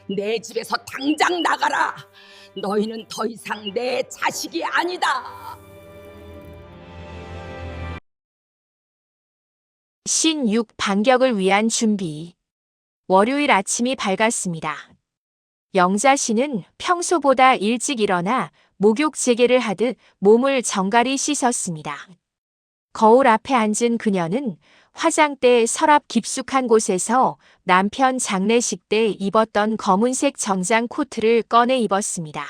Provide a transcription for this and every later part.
내 집에서 당장 나가라. 너희는 더 이상 내 자식이 아니다. 신6 반격을 위한 준비. 월요일 아침이 밝았습니다. 영자 씨는 평소보다 일찍 일어나 목욕 재개를 하듯 몸을 정갈히 씻었습니다. 거울 앞에 앉은 그녀는 화장대 서랍 깊숙한 곳에서 남편 장례식 때 입었던 검은색 정장 코트를 꺼내 입었습니다.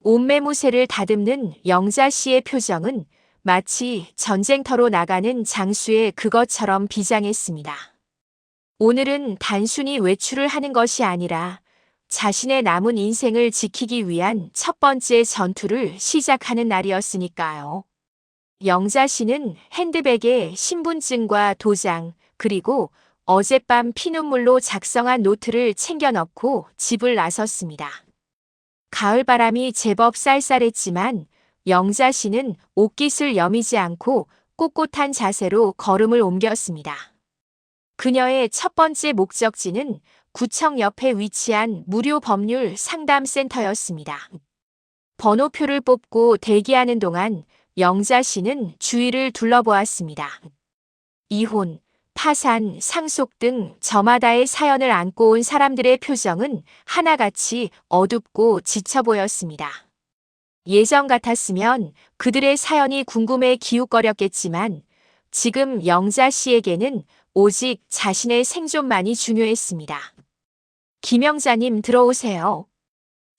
옷매무새를 다듬는 영자 씨의 표정은 마치 전쟁터로 나가는 장수의 그것처럼 비장했습니다. 오늘은 단순히 외출을 하는 것이 아니라 자신의 남은 인생을 지키기 위한 첫 번째 전투를 시작하는 날이었으니까요. 영자 씨는 핸드백에 신분증과 도장, 그리고 어젯밤 피눈물로 작성한 노트를 챙겨 넣고 집을 나섰습니다. 가을바람이 제법 쌀쌀했지만 영자 씨는 옷깃을 여미지 않고 꼿꼿한 자세로 걸음을 옮겼습니다. 그녀의 첫 번째 목적지는 구청 옆에 위치한 무료 법률 상담센터였습니다. 번호표를 뽑고 대기하는 동안 영자 씨는 주위를 둘러보았습니다. 이혼, 파산, 상속 등 저마다의 사연을 안고 온 사람들의 표정은 하나같이 어둡고 지쳐 보였습니다. 예전 같았으면 그들의 사연이 궁금해 기웃거렸겠지만 지금 영자 씨에게는 오직 자신의 생존만이 중요했습니다. 김영자님 들어오세요.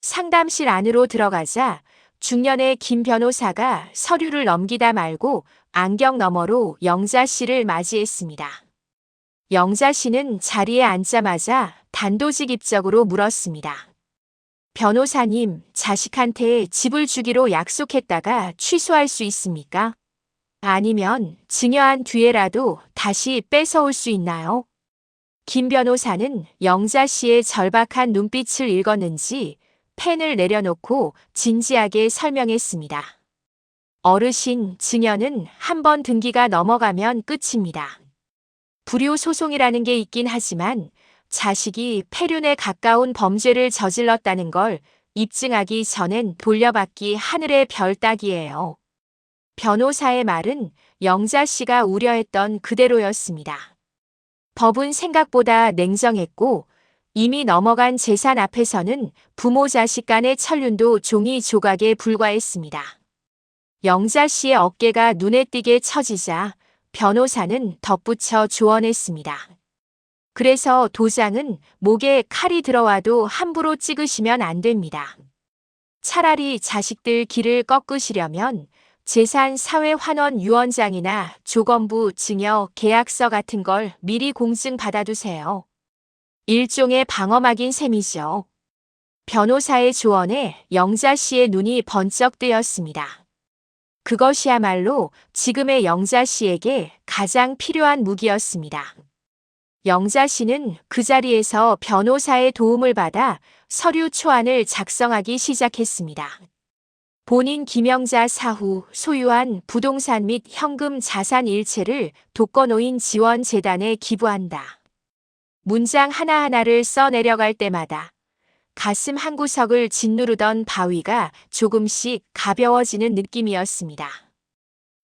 상담실 안으로 들어가자 중년의 김 변호사가 서류를 넘기다 말고 안경 너머로 영자 씨를 맞이했습니다. 영자 씨는 자리에 앉자마자 단도직입적으로 물었습니다. 변호사님, 자식한테 집을 주기로 약속했다가 취소할 수 있습니까? 아니면 증여한 뒤에라도 다시 뺏어올 수 있나요? 김 변호사는 영자 씨의 절박한 눈빛을 읽었는지 펜을 내려놓고 진지하게 설명했습니다. 어르신, 증여는 한 번 등기가 넘어가면 끝입니다. 불효소송이라는 게 있긴 하지만 자식이 폐륜에 가까운 범죄를 저질렀다는 걸 입증하기 전엔 돌려받기 하늘의 별 따기예요. 변호사의 말은 영자 씨가 우려했던 그대로였습니다. 법은 생각보다 냉정했고 이미 넘어간 재산 앞에서는 부모 자식 간의 천륜도 종이 조각에 불과했습니다. 영자 씨의 어깨가 눈에 띄게 처지자 변호사는 덧붙여 조언했습니다. 그래서 도장은 목에 칼이 들어와도 함부로 찍으시면 안 됩니다. 차라리 자식들 길을 꺾으시려면 재산 사회환원 유언장이나 조건부 증여 계약서 같은 걸 미리 공증 받아두세요. 일종의 방어막인 셈이죠. 변호사의 조언에 영자 씨의 눈이 번쩍 뜨였습니다. 그것이야말로 지금의 영자 씨에게 가장 필요한 무기였습니다. 영자 씨는 그 자리에서 변호사의 도움을 받아 서류 초안을 작성하기 시작했습니다. 본인 김영자 사후 소유한 부동산 및 현금 자산 일체를 독거노인 지원재단에 기부한다. 문장 하나하나를 써 내려갈 때마다 가슴 한구석을 짓누르던 바위가 조금씩 가벼워지는 느낌이었습니다.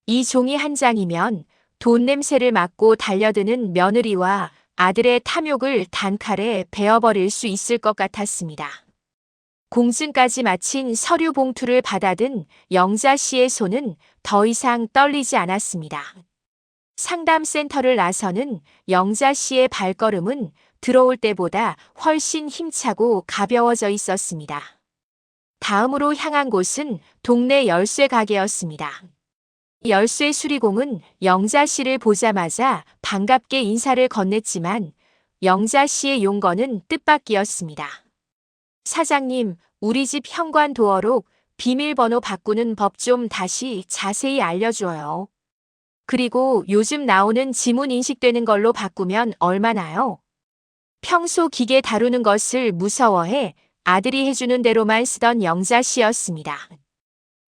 이 종이 한 장이면 돈 냄새를 맡고 달려드는 며느리와 아들의 탐욕을 단칼에 베어버릴 수 있을 것 같았습니다. 공증까지 마친 서류 봉투를 받아든 영자 씨의 손은 더 이상 떨리지 않았습니다. 상담센터를 나서는 영자 씨의 발걸음은 들어올 때보다 훨씬 힘차고 가벼워져 있었습니다. 다음으로 향한 곳은 동네 열쇠 가게였습니다. 열쇠 수리공은 영자 씨를 보자마자 반갑게 인사를 건넸지만 영자 씨의 용건은 뜻밖이었습니다. 사장님, 우리 집 현관 도어록 비밀번호 바꾸는 법 좀 다시 자세히 알려줘요. 그리고 요즘 나오는 지문 인식되는 걸로 바꾸면 얼마나요? 평소 기계 다루는 것을 무서워해 아들이 해주는 대로만 쓰던 영자 씨였습니다.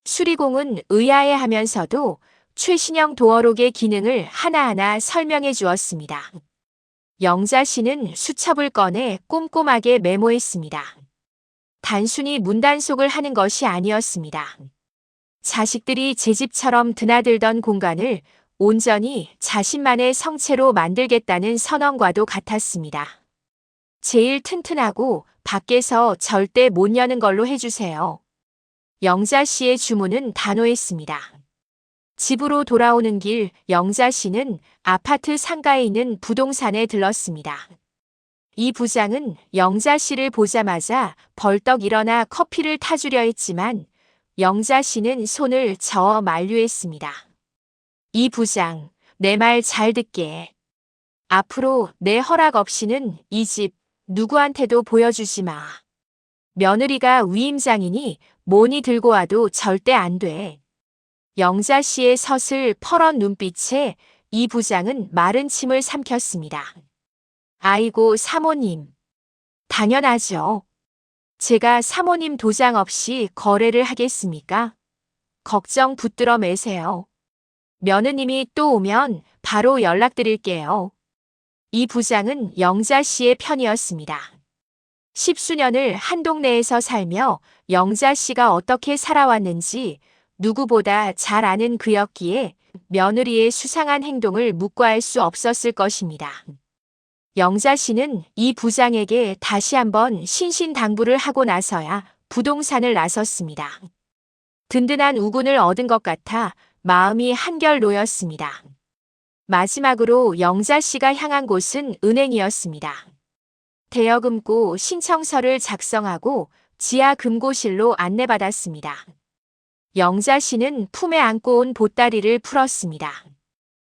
수리공은 의아해하면서도 최신형 도어록의 기능을 하나하나 설명해 주었습니다. 영자 씨는 수첩을 꺼내 꼼꼼하게 메모했습니다. 단순히 문단속을 하는 것이 아니었습니다. 자식들이 제 집처럼 드나들던 공간을 온전히 자신만의 성체로 만들겠다는 선언과도 같았습니다. 제일 튼튼하고 밖에서 절대 못 여는 걸로 해주세요. 영자 씨의 주문은 단호했습니다. 집으로 돌아오는 길 영자 씨는 아파트 상가에 있는 부동산에 들렀습니다. 이 부장은 영자 씨를 보자마자 벌떡 일어나 커피를 타주려 했지만 영자 씨는 손을 저어 만류했습니다. 이 부장, 내 말 잘 듣게. 앞으로 내 허락 없이는 이 집 누구한테도 보여주지 마. 며느리가 위임장이니 뭐니 들고 와도 절대 안 돼. 영자 씨의 서슬 퍼런 눈빛에 이 부장은 마른 침을 삼켰습니다. 아이고 사모님. 당연하죠. 제가 사모님 도장 없이 거래를 하겠습니까? 걱정 붙들어 매세요. 며느님이 또 오면 바로 연락드릴게요. 이 부장은 영자 씨의 편이었습니다. 10수년을 한 동네에서 살며 영자 씨가 어떻게 살아왔는지 누구보다 잘 아는 그였기에 며느리의 수상한 행동을 묵과할 수 없었을 것입니다. 영자 씨는 이 부장에게 다시 한번 신신당부를 하고 나서야 부동산을 나섰습니다. 든든한 우군을 얻은 것 같아 마음이 한결 놓였습니다. 마지막으로 영자 씨가 향한 곳은 은행이었습니다. 대여금고 신청서를 작성하고 지하 금고실로 안내받았습니다. 영자 씨는 품에 안고 온 보따리를 풀었습니다.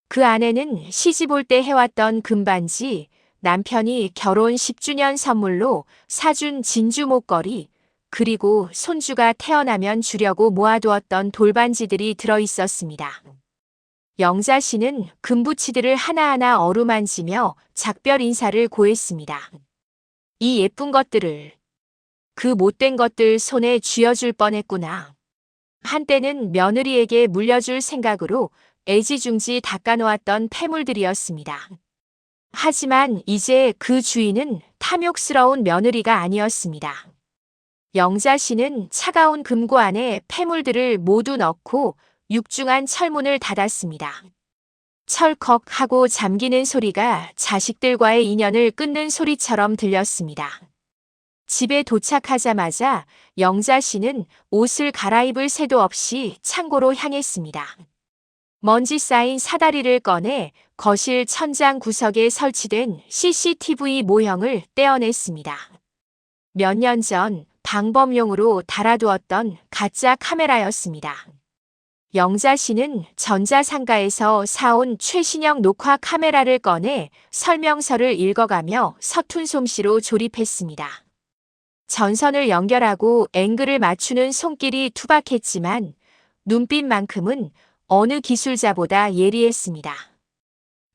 그 안에는 시집 올 때 해왔던 금반지, 남편이 결혼 10주년 선물로 사준 진주 목걸이, 그리고 손주가 태어나면 주려고 모아두었던 돌반지들이 들어있었습니다. 영자 씨는 금부치들을 하나하나 어루만지며 작별 인사를 고했습니다. 이 예쁜 것들을, 그 못된 것들 손에 쥐어줄 뻔했구나. 한때는 며느리에게 물려줄 생각으로 애지중지 닦아놓았던 폐물들이었습니다. 하지만 이제 그 주인은 탐욕스러운 며느리가 아니었습니다. 영자 씨는 차가운 금고 안에 폐물들을 모두 넣고 육중한 철문을 닫았습니다. 철컥 하고 잠기는 소리가 자식들과의 인연을 끊는 소리처럼 들렸습니다. 집에 도착하자마자 영자 씨는 옷을 갈아입을 새도 없이 창고로 향했습니다. 먼지 쌓인 사다리를 꺼내 거실 천장 구석에 설치된 CCTV 모형을 떼어냈습니다. 몇 년 전 방범용으로 달아두었던 가짜 카메라였습니다. 영자 씨는 전자상가에서 사온 최신형 녹화 카메라를 꺼내 설명서를 읽어가며 서툰 솜씨로 조립했습니다. 전선을 연결하고 앵글을 맞추는 손길이 투박했지만 눈빛만큼은 어느 기술자보다 예리했습니다.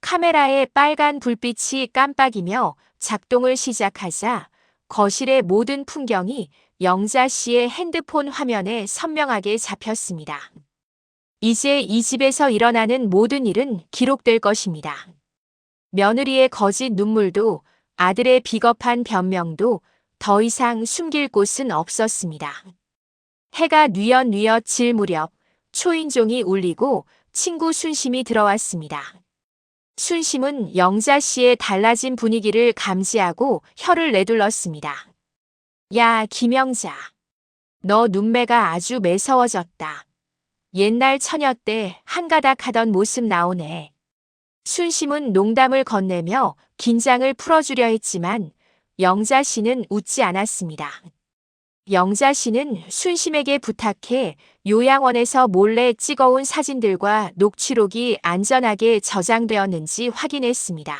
카메라의 빨간 불빛이 깜빡이며 작동을 시작하자 거실의 모든 풍경이 영자 씨의 핸드폰 화면에 선명하게 잡혔습니다. 이제 이 집에서 일어나는 모든 일은 기록될 것입니다. 며느리의 거짓 눈물도 아들의 비겁한 변명도 더 이상 숨길 곳은 없었습니다. 해가 뉘엿뉘엿 질 무렵 초인종이 울리고 친구 순심이 들어왔습니다. 순심은 영자 씨의 달라진 분위기를 감지하고 혀를 내둘렀습니다. 야, 김영자. 너 눈매가 아주 매서워졌다. 옛날 처녀 때 한가닥 하던 모습 나오네. 순심은 농담을 건네며 긴장을 풀어주려 했지만 영자 씨는 웃지 않았습니다. 영자 씨는 순심에게 부탁해 요양원에서 몰래 찍어온 사진들과 녹취록이 안전하게 저장되었는지 확인했습니다.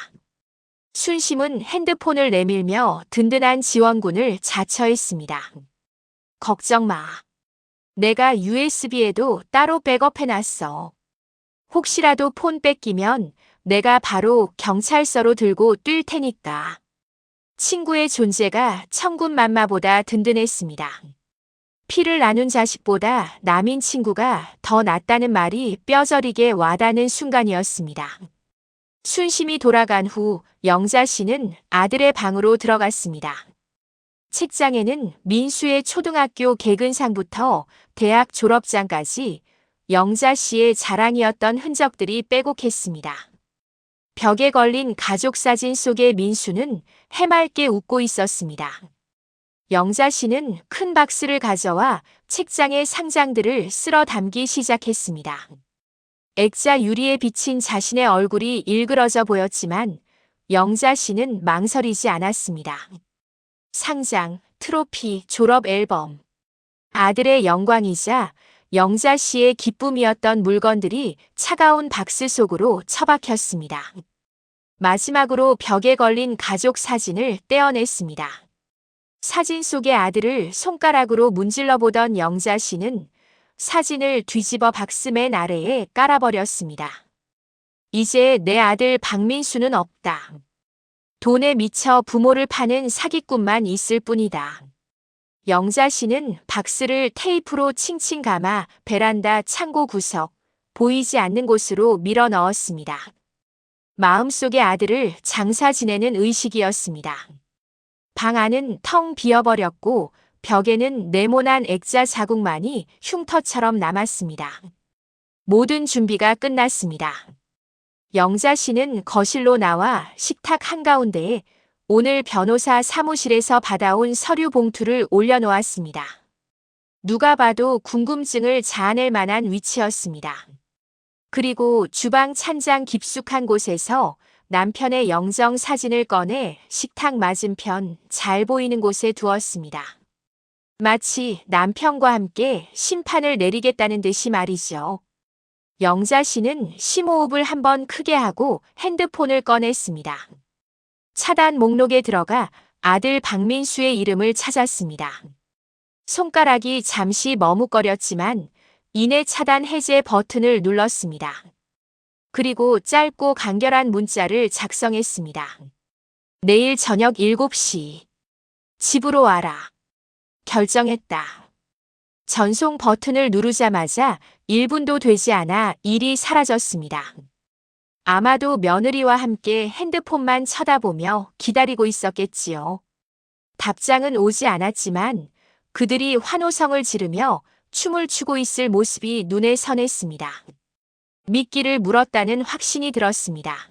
순심은 핸드폰을 내밀며 든든한 지원군을 자처했습니다. 걱정 마. 내가 USB에도 따로 백업해놨어. 혹시라도 폰 뺏기면 내가 바로 경찰서로 들고 뛸 테니까. 친구의 존재가 천군만마보다 든든했습니다. 피를 나눈 자식보다 남인 친구가 더 낫다는 말이 뼈저리게 와닿는 순간이었습니다. 순심이 돌아간 후 영자 씨는 아들의 방으로 들어갔습니다. 책장에는 민수의 초등학교 개근상부터 대학 졸업장까지 영자 씨의 자랑이었던 흔적들이 빼곡했습니다. 벽에 걸린 가족 사진 속의 민수는 해맑게 웃고 있었습니다. 영자 씨는 큰 박스를 가져와 책장의 상장들을 쓸어 담기 시작했습니다. 액자 유리에 비친 자신의 얼굴이 일그러져 보였지만 영자 씨는 망설이지 않았습니다. 상장, 트로피, 졸업 앨범. 아들의 영광이자 영자 씨의 기쁨이었던 물건들이 차가운 박스 속으로 처박혔습니다. 마지막으로 벽에 걸린 가족 사진을 떼어냈습니다. 사진 속의 아들을 손가락으로 문질러 보던 영자 씨는 사진을 뒤집어 박스 맨 아래에 깔아버렸습니다. 이제 내 아들 박민수는 없다. 돈에 미쳐 부모를 파는 사기꾼만 있을 뿐이다. 영자 씨는 박스를 테이프로 칭칭 감아 베란다 창고 구석, 보이지 않는 곳으로 밀어 넣었습니다. 마음속의 아들을 장사 지내는 의식이었습니다. 방 안은 텅 비어버렸고 벽에는 네모난 액자 자국만이 흉터처럼 남았습니다. 모든 준비가 끝났습니다. 영자 씨는 거실로 나와 식탁 한가운데에 오늘 변호사 사무실에서 받아온 서류 봉투를 올려놓았습니다. 누가 봐도 궁금증을 자아낼 만한 위치였습니다. 그리고 주방 찬장 깊숙한 곳에서 남편의 영정 사진을 꺼내 식탁 맞은편 잘 보이는 곳에 두었습니다. 마치 남편과 함께 심판을 내리겠다는 듯이 말이죠. 영자 씨는 심호흡을 한번 크게 하고 핸드폰을 꺼냈습니다. 차단 목록에 들어가 아들 박민수의 이름을 찾았습니다. 손가락이 잠시 머뭇거렸지만 이내 차단 해제 버튼을 눌렀습니다. 그리고 짧고 간결한 문자를 작성했습니다. 내일 저녁 7시. 집으로 와라. 결정했다. 전송 버튼을 누르자마자 1분도 되지 않아 일이 사라졌습니다. 아마도 며느리와 함께 핸드폰만 쳐다보며 기다리고 있었겠지요. 답장은 오지 않았지만 그들이 환호성을 지르며 춤을 추고 있을 모습이 눈에 선했습니다. 미끼를 물었다는 확신이 들었습니다.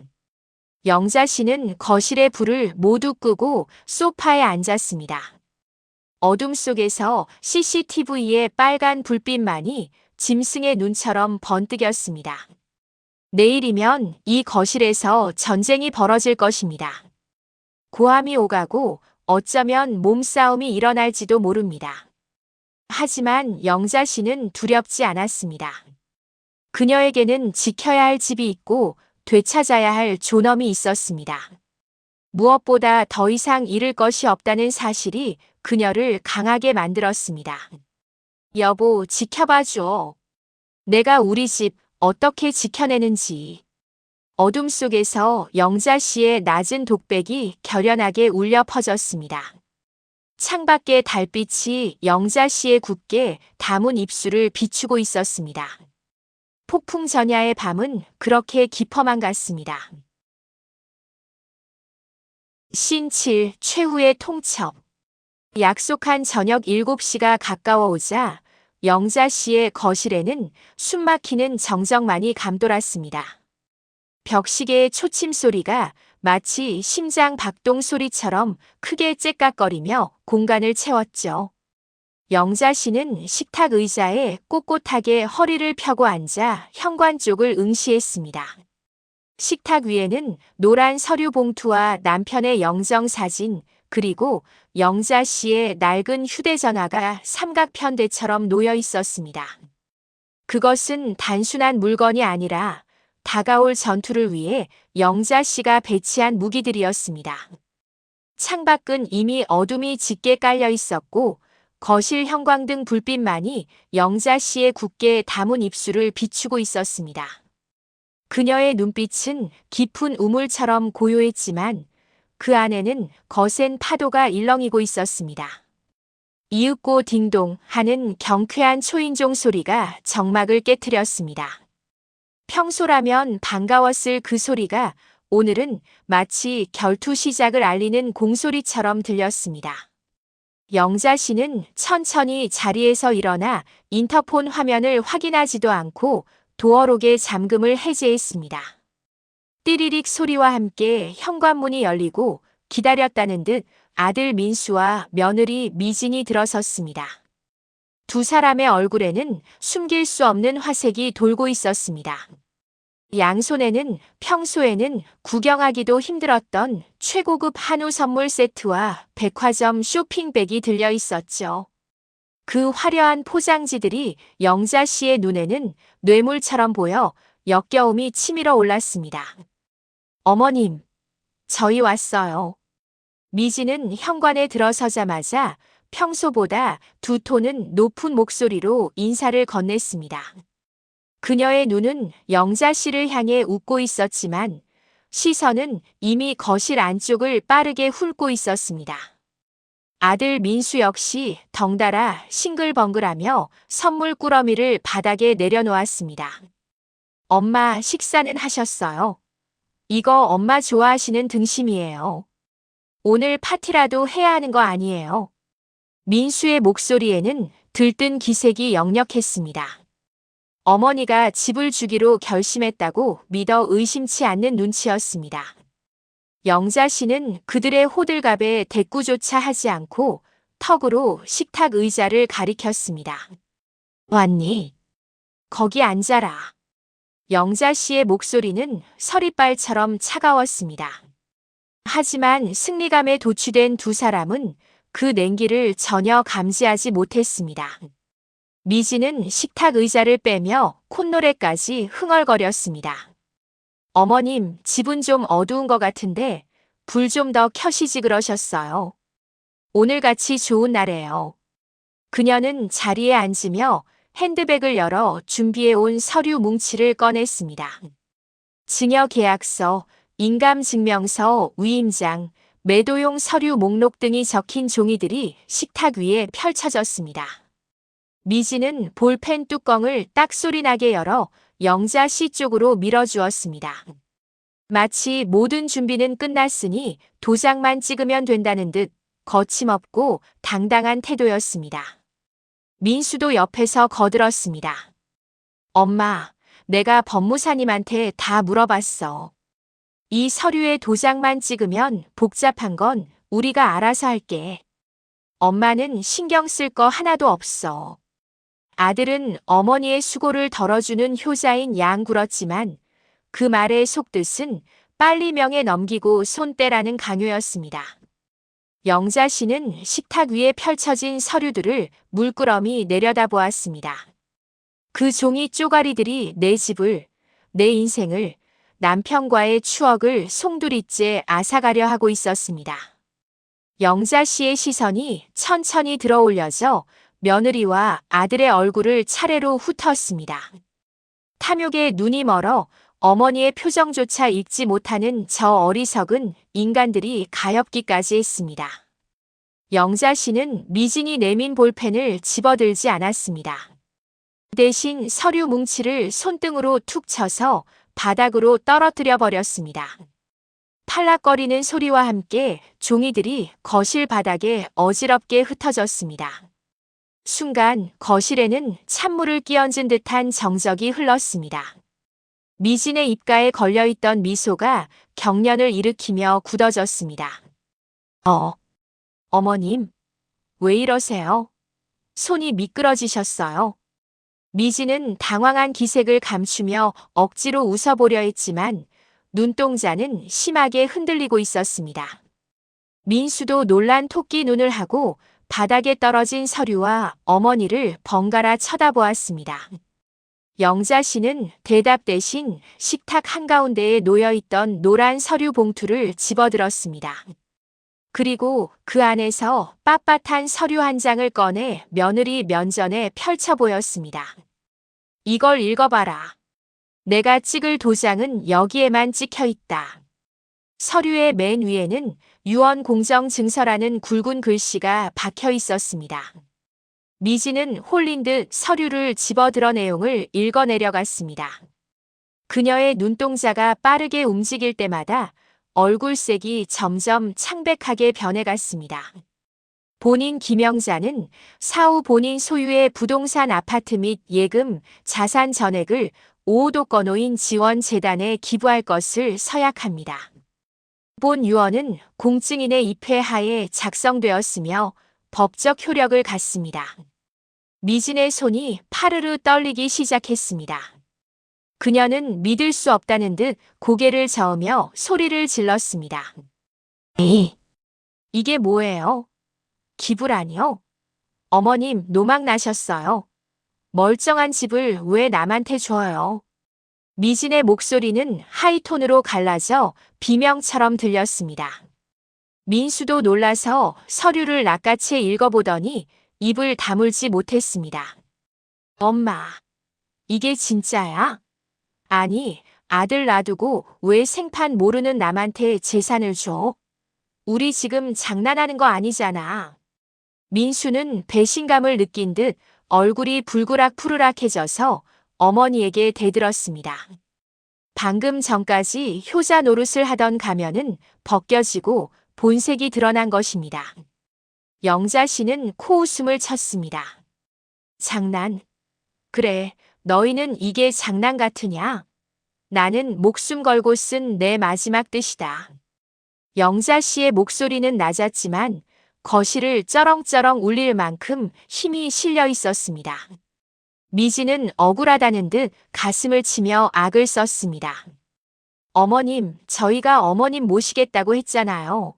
영자 씨는 거실의 불을 모두 끄고 소파에 앉았습니다. 어둠 속에서 CCTV의 빨간 불빛만이 짐승의 눈처럼 번뜩였습니다. 내일이면 이 거실에서 전쟁이 벌어질 것입니다. 고함이 오가고 어쩌면 몸싸움이 일어날지도 모릅니다. 하지만 영자 씨는 두렵지 않았습니다. 그녀에게는 지켜야 할 집이 있고 되찾아야 할 존엄이 있었습니다. 무엇보다 더 이상 잃을 것이 없다는 사실이 그녀를 강하게 만들었습니다. 여보, 지켜봐줘. 내가 우리 집 어떻게 지켜내는지. 어둠 속에서 영자 씨의 낮은 독백이 결연하게 울려 퍼졌습니다. 창밖의 달빛이 영자 씨의 굳게 담은 입술을 비추고 있었습니다. 폭풍 전야의 밤은 그렇게 깊어만 갔습니다. 신칠 최후의 통첩. 약속한 저녁 7시가 가까워오자 영자 씨의 거실에는 숨막히는 정적만이 감돌았습니다. 벽시계의 초침 소리가 마치 심장 박동 소리처럼 크게 째깍거리며 공간을 채웠죠. 영자 씨는 식탁 의자에 꼿꼿하게 허리를 펴고 앉아 현관 쪽을 응시했습니다. 식탁 위에는 노란 서류 봉투와 남편의 영정 사진, 그리고 영자 씨의 낡은 휴대전화가 삼각편대처럼 놓여 있었습니다. 그것은 단순한 물건이 아니라 다가올 전투를 위해 영자 씨가 배치한 무기들이었습니다. 창밖은 이미 어둠이 짙게 깔려 있었고 거실 형광등 불빛만이 영자 씨의 굳게 담은 입술을 비추고 있었습니다. 그녀의 눈빛은 깊은 우물처럼 고요했지만 그 안에는 거센 파도가 일렁이고 있었습니다. 이윽고 딩동 하는 경쾌한 초인종 소리가 정막을 깨트렸습니다. 평소라면 반가웠을 그 소리가 오늘은 마치 결투 시작을 알리는 공소리처럼 들렸습니다. 영자 씨는 천천히 자리에서 일어나 인터폰 화면을 확인하지도 않고 도어록의 잠금을 해제했습니다. 띠리릭 소리와 함께 현관문이 열리고 기다렸다는 듯 아들 민수와 며느리 미진이 들어섰습니다. 두 사람의 얼굴에는 숨길 수 없는 화색이 돌고 있었습니다. 양손에는 평소에는 구경하기도 힘들었던 최고급 한우 선물 세트와 백화점 쇼핑백이 들려 있었죠. 그 화려한 포장지들이 영자 씨의 눈에는 뇌물처럼 보여 역겨움이 치밀어 올랐습니다. 어머님, 저희 왔어요. 미지는 현관에 들어서자마자 평소보다 두 톤은 높은 목소리로 인사를 건넸습니다. 그녀의 눈은 영자 씨를 향해 웃고 있었지만 시선은 이미 거실 안쪽을 빠르게 훑고 있었습니다. 아들 민수 역시 덩달아 싱글벙글하며 선물 꾸러미를 바닥에 내려놓았습니다. 엄마 식사는 하셨어요? 이거 엄마 좋아하시는 등심이에요. 오늘 파티라도 해야 하는 거 아니에요? 민수의 목소리에는 들뜬 기색이 역력했습니다. 어머니가 집을 주기로 결심했다고 믿어 의심치 않는 눈치였습니다. 영자 씨는 그들의 호들갑에 대꾸조차 하지 않고 턱으로 식탁 의자를 가리켰습니다. 왔니? 거기 앉아라. 영자 씨의 목소리는 서리빨처럼 차가웠습니다. 하지만 승리감에 도취된 두 사람은 그 냉기를 전혀 감지하지 못했습니다. 미지는 식탁 의자를 빼며 콧노래까지 흥얼거렸습니다. 어머님, 집은 좀 어두운 것 같은데 불 좀 더 켜시지 그러셨어요. 오늘같이 좋은 날에요. 그녀는 자리에 앉으며 핸드백을 열어 준비해온 서류 뭉치를 꺼냈습니다. 증여계약서, 인감증명서, 위임장, 매도용 서류 목록 등이 적힌 종이들이 식탁 위에 펼쳐졌습니다. 미지는 볼펜 뚜껑을 딱 소리나게 열어 영자 씨 쪽으로 밀어주었습니다. 마치 모든 준비는 끝났으니 도장만 찍으면 된다는 듯 거침없고 당당한 태도였습니다. 민수도 옆에서 거들었습니다. 엄마, 내가 법무사님한테 다 물어봤어. 이 서류에 도장만 찍으면 복잡한 건 우리가 알아서 할게. 엄마는 신경 쓸 거 하나도 없어. 아들은 어머니의 수고를 덜어주는 효자인 양 굴었지만 그 말의 속뜻은 빨리 명에 넘기고 손 떼라는 강요였습니다. 영자 씨는 식탁 위에 펼쳐진 서류들을 물끄러미 내려다보았습니다. 그 종이 쪼가리들이 내 집을, 내 인생을, 남편과의 추억을 송두리째 앗아가려 하고 있었습니다. 영자 씨의 시선이 천천히 들어올려져 며느리와 아들의 얼굴을 차례로 훑었습니다. 탐욕에 눈이 멀어 어머니의 표정조차 읽지 못하는 저 어리석은 인간들이 가엾기까지 했습니다. 영자 씨는 미진이 내민 볼펜을 집어들지 않았습니다. 대신 서류 뭉치를 손등으로 툭 쳐서 바닥으로 떨어뜨려 버렸습니다. 팔락거리는 소리와 함께 종이들이 거실 바닥에 어지럽게 흩어졌습니다. 순간 거실에는 찬물을 끼얹은 듯한 정적이 흘렀습니다. 미진의 입가에 걸려있던 미소가 경련을 일으키며 굳어졌습니다. 어머님, 왜 이러세요? 손이 미끄러지셨어요. 미진은 당황한 기색을 감추며 억지로 웃어보려 했지만 눈동자는 심하게 흔들리고 있었습니다. 민수도 놀란 토끼 눈을 하고 바닥에 떨어진 서류와 어머니를 번갈아 쳐다보았습니다. 영자 씨는 대답 대신 식탁 한가운데에 놓여있던 노란 서류 봉투를 집어들었습니다. 그리고 그 안에서 빳빳한 서류 한 장을 꺼내 며느리 면전에 펼쳐 보였습니다. 이걸 읽어봐라. 내가 찍을 도장은 여기에만 찍혀 있다. 서류의 맨 위에는 유언공정증서라는 굵은 글씨가 박혀 있었습니다. 미지는 홀린 듯 서류를 집어들어 내용을 읽어 내려갔습니다. 그녀의 눈동자가 빠르게 움직일 때마다 얼굴색이 점점 창백하게 변해갔습니다. 본인 김영자는 사후 본인 소유의 부동산 아파트 및 예금, 자산 전액을 오호도 건호인 지원재단에 기부할 것을 서약합니다. 본 유언은 공증인의 입회하에 작성되었으며 법적 효력을 갖습니다. 미진의 손이 파르르 떨리기 시작했습니다. 그녀는 믿을 수 없다는 듯 고개를 저으며 소리를 질렀습니다. 이게 뭐예요? 기부라니요? 어머님 노망 나셨어요. 멀쩡한 집을 왜 남한테 줘요? 미진의 목소리는 하이톤으로 갈라져 비명처럼 들렸습니다. 민수도 놀라서 서류를 낚아채 읽어보더니 입을 다물지 못했습니다. 엄마, 이게 진짜야? 아니, 아들 놔두고 왜 생판 모르는 남한테 재산을 줘? 우리 지금 장난하는 거 아니잖아. 민수는 배신감을 느낀 듯 얼굴이 불그락푸르락해져서 어머니에게 대들었습니다. 방금 전까지 효자 노릇을 하던 가면은 벗겨지고 본색이 드러난 것입니다. 영자 씨는 코웃음을 쳤습니다. 장난? 그래, 너희는 이게 장난 같으냐? 나는 목숨 걸고 쓴 내 마지막 뜻이다. 영자 씨의 목소리는 낮았지만 거실을 쩌렁쩌렁 울릴 만큼 힘이 실려 있었습니다. 미진은 억울하다는 듯 가슴을 치며 악을 썼습니다. 어머님, 저희가 어머님 모시겠다고 했잖아요.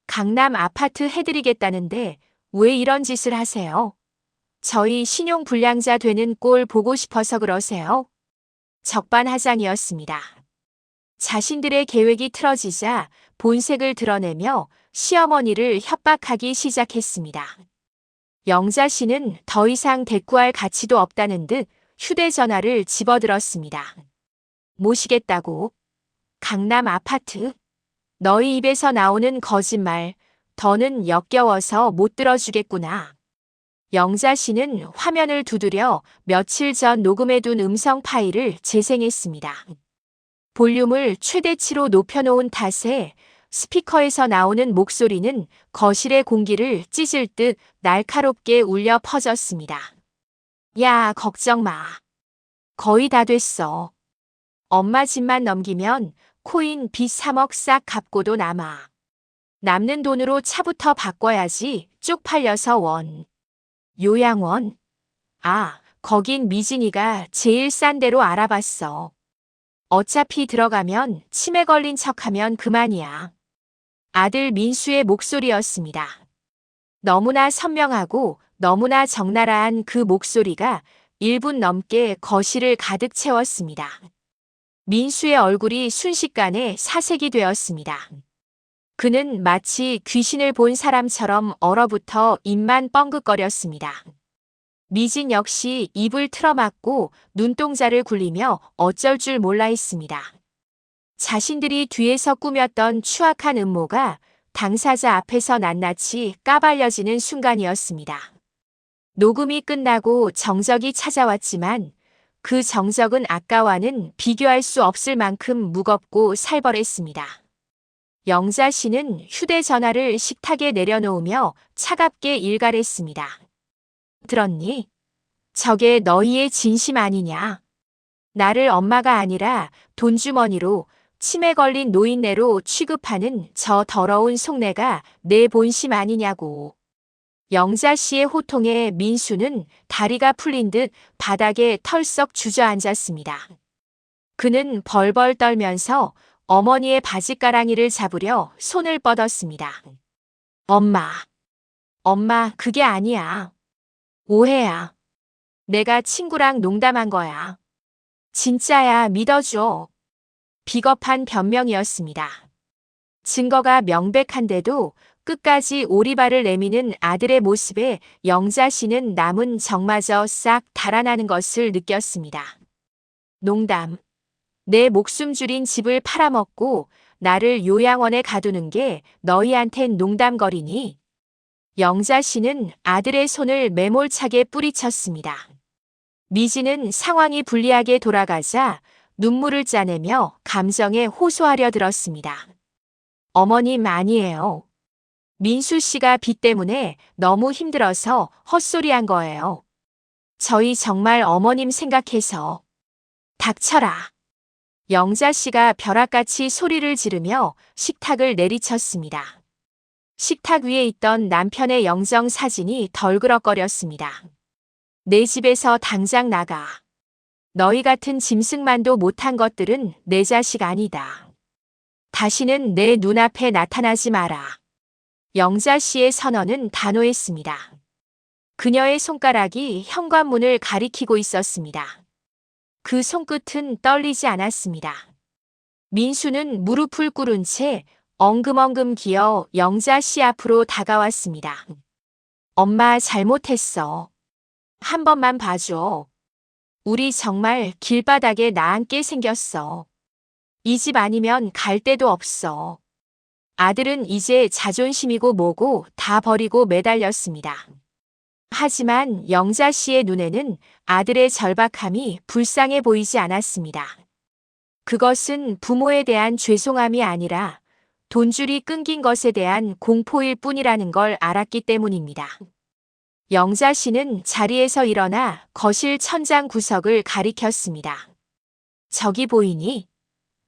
강남 아파트 해드리겠다는데 왜 이런 짓을 하세요? 저희 신용불량자 되는 꼴 보고 싶어서 그러세요? 적반하장이었습니다. 자신들의 계획이 틀어지자 본색을 드러내며 시어머니를 협박하기 시작했습니다. 영자 씨는 더 이상 대꾸할 가치도 없다는 듯 휴대전화를 집어들었습니다. 모시겠다고? 강남 아파트? 너희 입에서 나오는 거짓말, 더는 역겨워서 못 들어주겠구나. 영자 씨는 화면을 두드려 며칠 전 녹음해둔 음성 파일을 재생했습니다. 볼륨을 최대치로 높여놓은 탓에 스피커에서 나오는 목소리는 거실의 공기를 찢을 듯 날카롭게 울려 퍼졌습니다. 야, 걱정 마. 거의 다 됐어. 엄마 집만 넘기면 코인 빚 3억 싹 갚고도 남아. 남는 돈으로 차부터 바꿔야지. 쪽팔려서 원. 요양원? 아, 거긴 미진이가 제일 싼 데로 알아봤어. 어차피 들어가면 치매 걸린 척하면 그만이야. 아들 민수의 목소리였습니다. 너무나 선명하고 너무나 적나라한 그 목소리가 1분 넘게 거실을 가득 채웠습니다. 민수의 얼굴이 순식간에 사색이 되었습니다. 그는 마치 귀신을 본 사람처럼 얼어붙어 입만 뻥긋거렸습니다. 미진 역시 입을 틀어막고 눈동자를 굴리며 어쩔 줄 몰라 했습니다. 자신들이 뒤에서 꾸몄던 추악한 음모가 당사자 앞에서 낱낱이 까발려지는 순간이었습니다. 녹음이 끝나고 정적이 찾아왔지만 그 정적은 아까와는 비교할 수 없을 만큼 무겁고 살벌했습니다. 영자 씨는 휴대전화를 식탁에 내려놓으며 차갑게 일갈했습니다. 들었니? 저게 너희의 진심 아니냐? 나를 엄마가 아니라 돈주머니로 치매 걸린 노인네로 취급하는 저 더러운 속내가 내 본심 아니냐고. 영자 씨의 호통에 민수는 다리가 풀린 듯 바닥에 털썩 주저앉았습니다. 그는 벌벌 떨면서 어머니의 바지가랑이를 잡으려 손을 뻗었습니다. 엄마, 그게 아니야. 오해야. 내가 친구랑 농담한 거야. 진짜야, 믿어줘. 비겁한 변명이었습니다. 증거가 명백한데도 끝까지 오리발을 내미는 아들의 모습에 영자 씨는 남은 정마저 싹 달아나는 것을 느꼈습니다. 농담. 내 목숨 줄인 집을 팔아먹고 나를 요양원에 가두는 게 너희한텐 농담거리니? 영자 씨는 아들의 손을 매몰차게 뿌리쳤습니다. 미지는 상황이 불리하게 돌아가자 눈물을 짜내며 감정에 호소하려 들었습니다. 어머님 아니에요. 민수 씨가 빚 때문에 너무 힘들어서 헛소리한 거예요. 저희 정말 어머님 생각해서. 닥쳐라. 영자 씨가 벼락같이 소리를 지르며 식탁을 내리쳤습니다. 식탁 위에 있던 남편의 영정 사진이 덜그럭거렸습니다. 내 집에서 당장 나가. 너희 같은 짐승만도 못한 것들은 내 자식 아니다. 다시는 내 눈앞에 나타나지 마라. 영자 씨의 선언은 단호했습니다. 그녀의 손가락이 현관문을 가리키고 있었습니다. 그 손끝은 떨리지 않았습니다. 민수는 무릎을 꿇은 채 엉금엉금 기어 영자 씨 앞으로 다가왔습니다. 엄마 잘못했어. 한 번만 봐줘. 우리 정말 길바닥에 나앉게 생겼어. 이 집 아니면 갈 데도 없어. 아들은 이제 자존심이고 뭐고 다 버리고 매달렸습니다. 하지만 영자 씨의 눈에는 아들의 절박함이 불쌍해 보이지 않았습니다. 그것은 부모에 대한 죄송함이 아니라 돈줄이 끊긴 것에 대한 공포일 뿐이라는 걸 알았기 때문입니다. 영자 씨는 자리에서 일어나 거실 천장 구석을 가리켰습니다. 저기 보이니?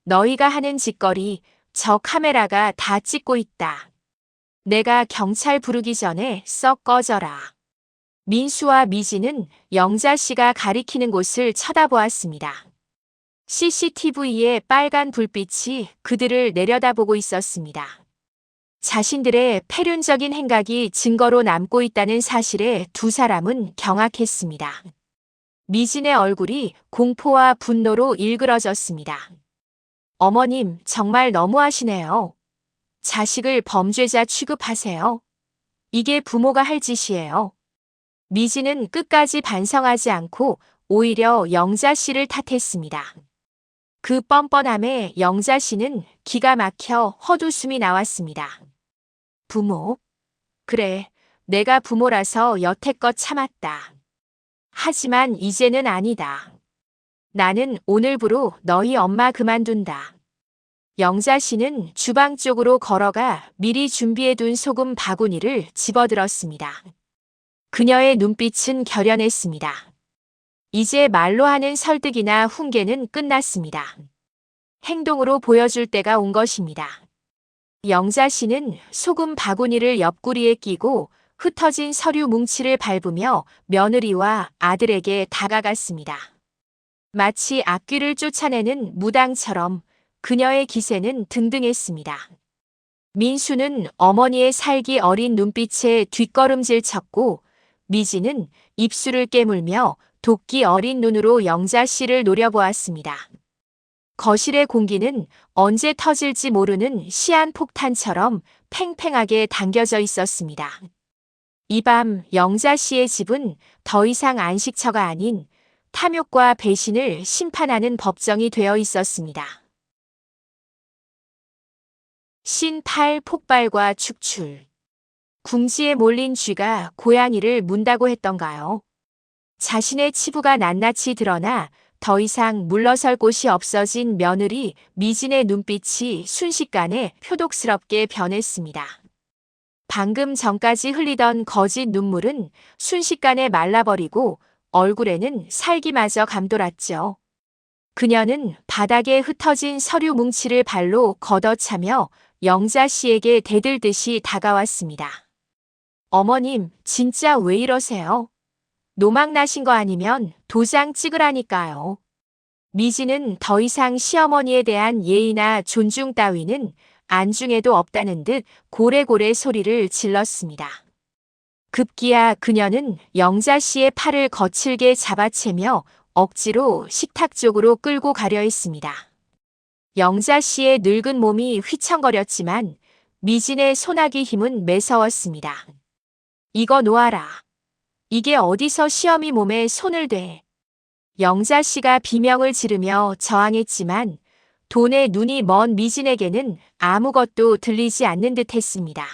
너희가 하는 짓거리, 저 카메라가 다 찍고 있다. 내가 경찰 부르기 전에 썩 꺼져라. 민수와 미지는 영자 씨가 가리키는 곳을 쳐다보았습니다. CCTV의 빨간 불빛이 그들을 내려다보고 있었습니다. 자신들의 패륜적인 행각이 증거로 남고 있다는 사실에 두 사람은 경악했습니다. 미진의 얼굴이 공포와 분노로 일그러졌습니다. 어머님, 정말 너무하시네요. 자식을 범죄자 취급하세요. 이게 부모가 할 짓이에요. 미진은 끝까지 반성하지 않고 오히려 영자 씨를 탓했습니다. 그 뻔뻔함에 영자 씨는 기가 막혀 헛웃음이 나왔습니다. 부모? 그래, 내가 부모라서 여태껏 참았다. 하지만 이제는 아니다. 나는 오늘부로 너희 엄마 그만둔다. 영자 씨는 주방 쪽으로 걸어가 미리 준비해둔 소금 바구니를 집어들었습니다. 그녀의 눈빛은 결연했습니다. 이제 말로 하는 설득이나 훈계는 끝났습니다. 행동으로 보여줄 때가 온 것입니다. 영자 씨는 소금 바구니를 옆구리에 끼고 흩어진 서류 뭉치를 밟으며 며느리와 아들에게 다가갔습니다. 마치 악귀를 쫓아내는 무당처럼 그녀의 기세는 등등했습니다. 민수는 어머니의 살기 어린 눈빛에 뒷걸음질 쳤고 미지는 입술을 깨물며 도끼 어린 눈으로 영자 씨를 노려보았습니다. 거실의 공기는 언제 터질지 모르는 시한폭탄처럼 팽팽하게 당겨져 있었습니다. 이 밤 영자 씨의 집은 더 이상 안식처가 아닌 탐욕과 배신을 심판하는 법정이 되어 있었습니다. 신8 폭발과 축출. 궁지에 몰린 쥐가 고양이를 문다고 했던가요? 자신의 치부가 낱낱이 드러나 더 이상 물러설 곳이 없어진 며느리 미진의 눈빛이 순식간에 표독스럽게 변했습니다. 방금 전까지 흘리던 거짓 눈물은 순식간에 말라버리고 얼굴에는 살기마저 감돌았죠. 그녀는 바닥에 흩어진 서류 뭉치를 발로 걷어차며 영자 씨에게 대들듯이 다가왔습니다. 어머님, 진짜 왜 이러세요? 노망 나신 거 아니면 도장 찍으라니까요. 미지는 더 이상 시어머니에 대한 예의나 존중 따위는 안중에도 없다는 듯 고래고래 소리를 질렀습니다. 급기야 그녀는 영자 씨의 팔을 거칠게 잡아채며 억지로 식탁 쪽으로 끌고 가려 했습니다. 영자 씨의 늙은 몸이 휘청거렸지만 미진의 손아귀 힘은 매서웠습니다. 이거 놓아라. 이게 어디서 시어미 몸에 손을 대. 영자 씨가 비명을 지르며 저항했지만 돈에 눈이 먼 미진에게는 아무것도 들리지 않는 듯 했습니다.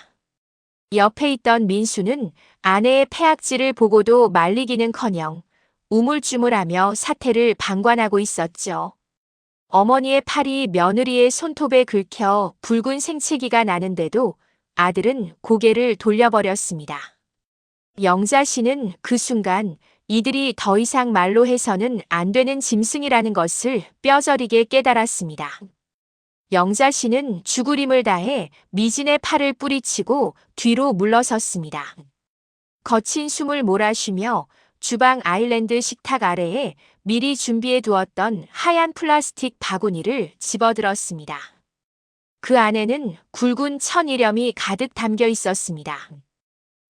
옆에 있던 민수는 아내의 패악질을 보고도 말리기는커녕 우물쭈물하며 사태를 방관하고 있었죠. 어머니의 팔이 며느리의 손톱에 긁혀 붉은 생채기가 나는데도 아들은 고개를 돌려버렸습니다. 영자 씨는 그 순간 이들이 더 이상 말로 해서는 안 되는 짐승이라는 것을 뼈저리게 깨달았습니다. 영자 씨는 죽으림을 다해 미진의 팔을 뿌리치고 뒤로 물러섰습니다. 거친 숨을 몰아쉬며 주방 아일랜드 식탁 아래에 미리 준비해 두었던 하얀 플라스틱 바구니를 집어들었습니다. 그 안에는 굵은 천일염이 가득 담겨 있었습니다.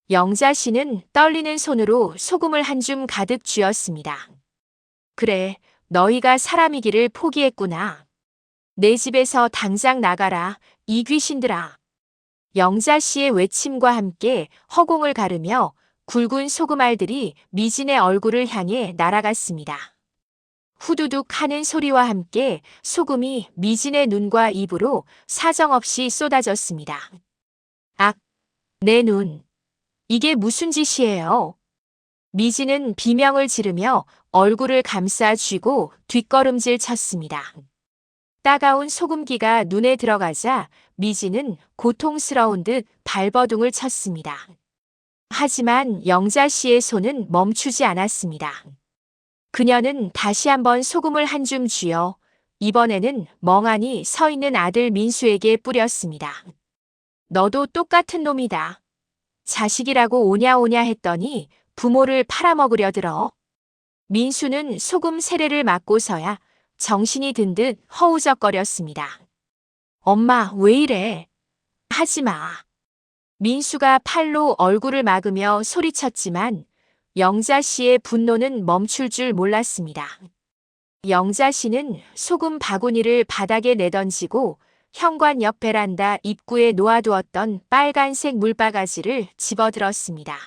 영자 씨는 떨리는 손으로 소금을 한 줌 가득 쥐었습니다. 그래, 너희가 사람이기를 포기했구나. 내 집에서 당장 나가라, 이 귀신들아. 영자 씨의 외침과 함께 허공을 가르며 굵은 소금알들이 미진의 얼굴을 향해 날아갔습니다. 후두둑 하는 소리와 함께 소금이 미진의 눈과 입으로 사정없이 쏟아졌습니다. 악, 내 눈. 이게 무슨 짓이에요? 미진은 비명을 지르며 얼굴을 감싸 쥐고 뒷걸음질 쳤습니다. 따가운 소금기가 눈에 들어가자 미진은 고통스러운 듯 발버둥을 쳤습니다. 하지만 영자 씨의 손은 멈추지 않았습니다. 그녀는 다시 한번 소금을 한 줌 쥐어 이번에는 멍하니 서 있는 아들 민수에게 뿌렸습니다. 너도 똑같은 놈이다. 자식이라고 오냐오냐 했더니 부모를 팔아먹으려 들어. 민수는 소금 세례를 맞고서야 정신이 든 듯 허우적거렸습니다. 엄마, 왜 이래? 하지 마. 민수가 팔로 얼굴을 막으며 소리쳤지만 영자 씨의 분노는 멈출 줄 몰랐습니다. 영자 씨는 소금 바구니를 바닥에 내던지고 현관 옆 베란다 입구에 놓아두었던 빨간색 물바가지를 집어들었습니다.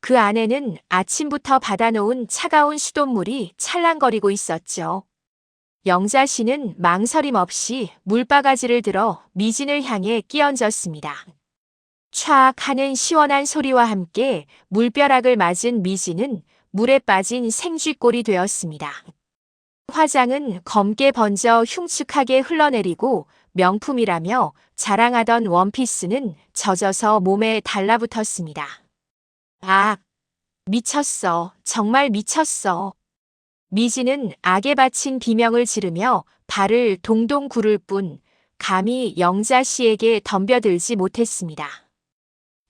그 안에는 아침부터 받아놓은 차가운 수돗물이 찰랑거리고 있었죠. 영자 씨는 망설임 없이 물바가지를 들어 미진을 향해 끼얹었습니다. 촥 하는 시원한 소리와 함께 물벼락을 맞은 미진은 물에 빠진 생쥐꼴이 되었습니다. 화장은 검게 번져 흉측하게 흘러내리고 명품이라며 자랑하던 원피스는 젖어서 몸에 달라붙었습니다. 아, 미쳤어. 정말 미쳤어. 미진은 악에 바친 비명을 지르며 발을 동동 구를 뿐 감히 영자 씨에게 덤벼들지 못했습니다.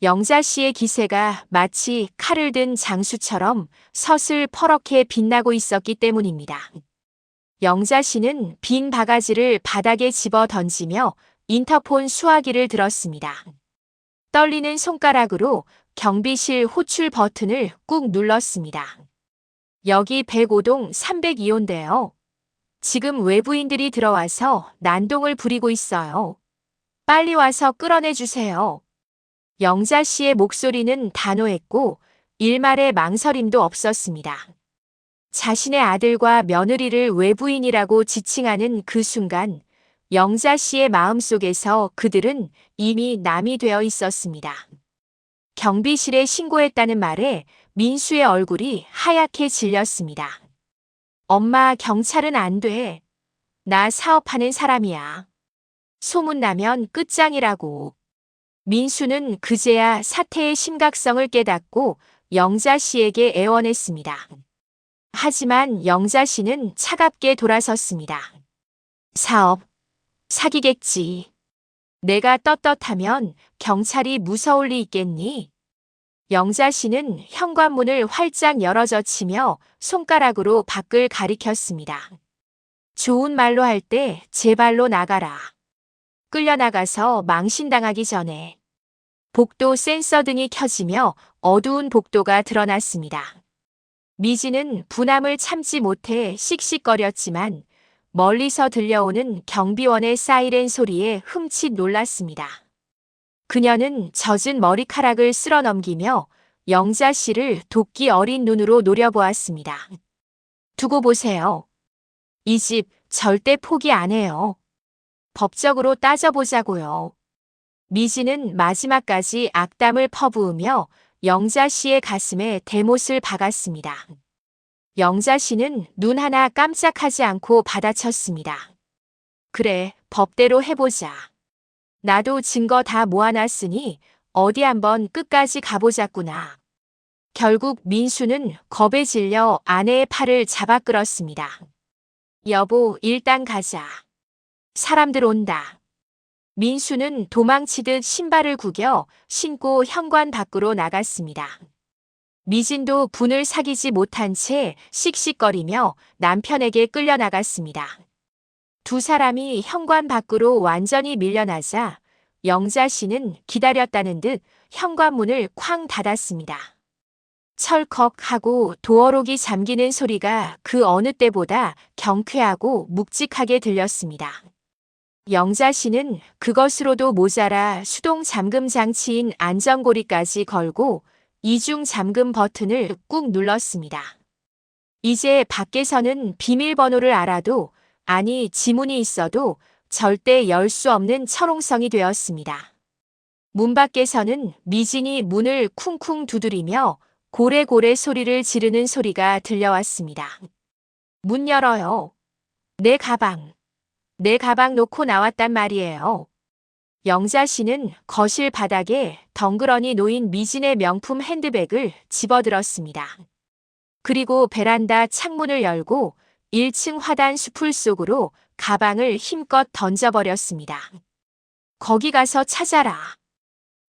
영자 씨의 기세가 마치 칼을 든 장수처럼 서슬 퍼렇게 빛나고 있었기 때문입니다. 영자 씨는 빈 바가지를 바닥에 집어 던지며 인터폰 수화기를 들었습니다. 떨리는 손가락으로 경비실 호출 버튼을 꾹 눌렀습니다. 여기 105동 302호인데요. 지금 외부인들이 들어와서 난동을 부리고 있어요. 빨리 와서 끌어내 주세요. 영자 씨의 목소리는 단호했고 일말의 망설임도 없었습니다. 자신의 아들과 며느리를 외부인이라고 지칭하는 그 순간 영자 씨의 마음속에서 그들은 이미 남이 되어 있었습니다. 경비실에 신고했다는 말에 민수의 얼굴이 하얗게 질렸습니다. 엄마, 경찰은 안 돼. 나 사업하는 사람이야. 소문나면 끝장이라고. 민수는 그제야 사태의 심각성을 깨닫고 영자 씨에게 애원했습니다. 하지만 영자 씨는 차갑게 돌아섰습니다. 사업, 사기겠지. 내가 떳떳하면 경찰이 무서울 리 있겠니? 영자 씨는 현관문을 활짝 열어젖히며 손가락으로 밖을 가리켰습니다. 좋은 말로 할 때 제 발로 나가라. 끌려나가서 망신당하기 전에. 복도 센서 등이 켜지며 어두운 복도가 드러났습니다. 미진은 분함을 참지 못해 씩씩거렸지만 멀리서 들려오는 경비원의 사이렌 소리에 흠칫 놀랐습니다. 그녀는 젖은 머리카락을 쓸어 넘기며 영자 씨를 도끼 어린 눈으로 노려보았습니다. 두고 보세요. 이 집 절대 포기 안 해요. 법적으로 따져보자고요. 미진은 마지막까지 악담을 퍼부으며 영자 씨의 가슴에 대못을 박았습니다. 영자 씨는 눈 하나 깜짝하지 않고 받아쳤습니다. 그래, 법대로 해보자. 나도 증거 다 모아놨으니 어디 한번 끝까지 가보자꾸나. 결국 민수는 겁에 질려 아내의 팔을 잡아 끌었습니다. 여보, 일단 가자. 사람들 온다. 민수는 도망치듯 신발을 구겨 신고 현관 밖으로 나갔습니다. 미진도 분을 사귀지 못한 채 씩씩거리며 남편에게 끌려나갔습니다. 두 사람이 현관 밖으로 완전히 밀려나자 영자 씨는 기다렸다는 듯 현관문을 쾅 닫았습니다. 철컥하고 도어록이 잠기는 소리가 그 어느 때보다 경쾌하고 묵직하게 들렸습니다. 영자 씨는 그것으로도 모자라 수동 잠금 장치인 안전고리까지 걸고 이중 잠금 버튼을 꾹 눌렀습니다. 이제 밖에서는 비밀번호를 알아도, 아니 지문이 있어도 절대 열 수 없는 철옹성이 되었습니다. 문 밖에서는 미진이 문을 쿵쿵 두드리며 고래고래 소리를 지르는 소리가 들려왔습니다. 문 열어요. 내 가방 놓고 나왔단 말이에요. 영자 씨는 거실 바닥에 덩그러니 놓인 미진의 명품 핸드백을 집어들었습니다. 그리고 베란다 창문을 열고 1층 화단 수풀 속으로 가방을 힘껏 던져버렸습니다. 거기 가서 찾아라.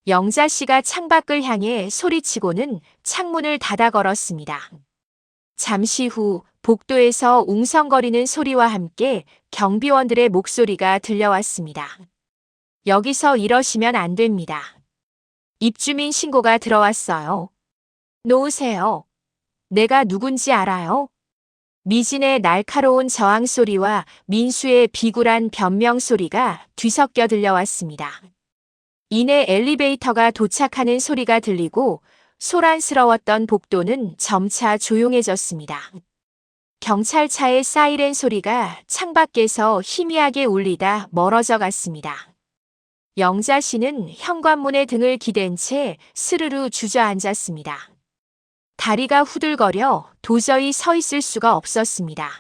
영자 씨가 창밖을 향해 소리치고는 창문을 닫아 걸었습니다. 잠시 후 복도에서 웅성거리는 소리와 함께 경비원들의 목소리가 들려왔습니다. 여기서 이러시면 안 됩니다. 입주민 신고가 들어왔어요. 놓으세요. 내가 누군지 알아요? 미진의 날카로운 저항 소리와 민수의 비굴한 변명 소리가 뒤섞여 들려왔습니다. 이내 엘리베이터가 도착하는 소리가 들리고 소란스러웠던 복도는 점차 조용해졌습니다. 경찰차의 사이렌 소리가 창밖에서 희미하게 울리다 멀어져 갔습니다. 영자 씨는 현관문에 등을 기댄 채 스르르 주저앉았습니다. 다리가 후들거려 도저히 서 있을 수가 없었습니다.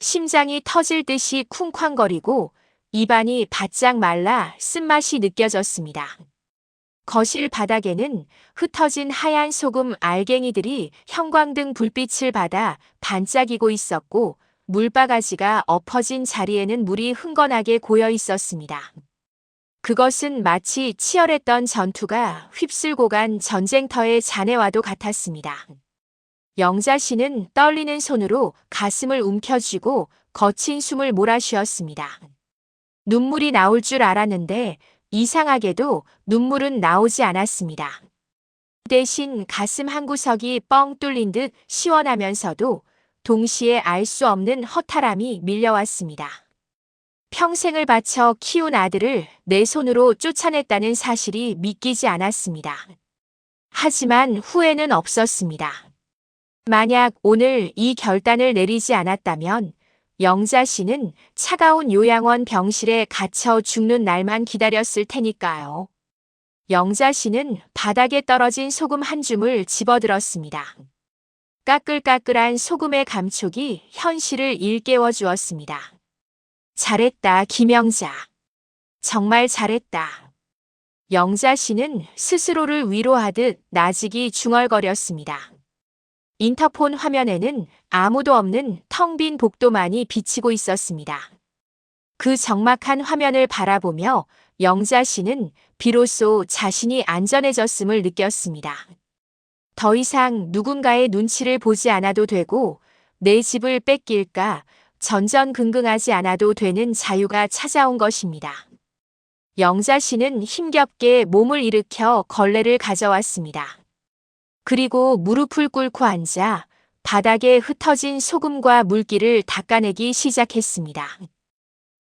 심장이 터질 듯이 쿵쾅거리고 입안이 바짝 말라 쓴맛이 느껴졌습니다. 거실 바닥에는 흩어진 하얀 소금 알갱이들이 형광등 불빛을 받아 반짝이고 있었고 물바가지가 엎어진 자리에는 물이 흥건하게 고여 있었습니다. 그것은 마치 치열했던 전투가 휩쓸고 간 전쟁터의 잔해와도 같았습니다. 영자 씨는 떨리는 손으로 가슴을 움켜쥐고 거친 숨을 몰아쉬었습니다. 눈물이 나올 줄 알았는데 이상하게도 눈물은 나오지 않았습니다. 대신 가슴 한구석이 뻥 뚫린 듯 시원하면서도 동시에 알 수 없는 허탈함이 밀려왔습니다. 평생을 바쳐 키운 아들을 내 손으로 쫓아냈다는 사실이 믿기지 않았습니다. 하지만 후회는 없었습니다. 만약 오늘 이 결단을 내리지 않았다면 영자 씨는 차가운 요양원 병실에 갇혀 죽는 날만 기다렸을 테니까요. 영자 씨는 바닥에 떨어진 소금 한 줌을 집어들었습니다. 까끌까끌한 소금의 감촉이 현실을 일깨워 주었습니다. 잘했다, 김영자. 정말 잘했다. 영자 씨는 스스로를 위로하듯 나직이 중얼거렸습니다. 인터폰 화면에는 아무도 없는 텅 빈 복도만이 비치고 있었습니다. 그 적막한 화면을 바라보며 영자 씨는 비로소 자신이 안전해졌음을 느꼈습니다. 더 이상 누군가의 눈치를 보지 않아도 되고 내 집을 뺏길까 전전긍긍하지 않아도 되는 자유가 찾아온 것입니다. 영자 씨는 힘겹게 몸을 일으켜 걸레를 가져왔습니다. 그리고 무릎을 꿇고 앉아 바닥에 흩어진 소금과 물기를 닦아내기 시작했습니다.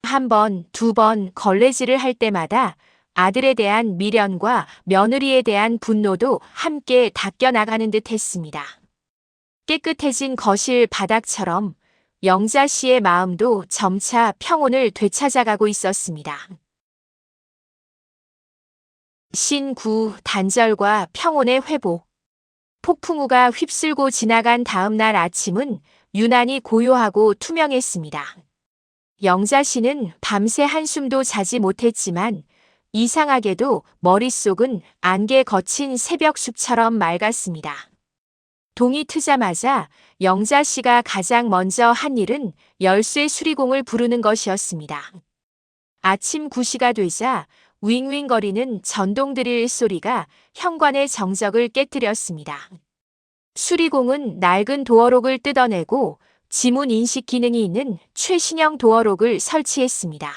한 번, 두 번 걸레질을 할 때마다 아들에 대한 미련과 며느리에 대한 분노도 함께 닦여나가는 듯 했습니다. 깨끗해진 거실 바닥처럼 영자 씨의 마음도 점차 평온을 되찾아가고 있었습니다. 신구 단절과 평온의 회복. 폭풍우가 휩쓸고 지나간 다음 날 아침은 유난히 고요하고 투명했습니다. 영자 씨는 밤새 한숨도 자지 못했지만 이상하게도 머릿속은 안개 거친 새벽숲처럼 맑았습니다. 동이 트자마자 영자 씨가 가장 먼저 한 일은 열쇠 수리공을 부르는 것이었습니다. 아침 9시가 되자 윙윙거리는 전동 드릴 소리가 현관의 정적을 깨뜨렸습니다. 수리공은 낡은 도어록을 뜯어내고 지문 인식 기능이 있는 최신형 도어록을 설치했습니다.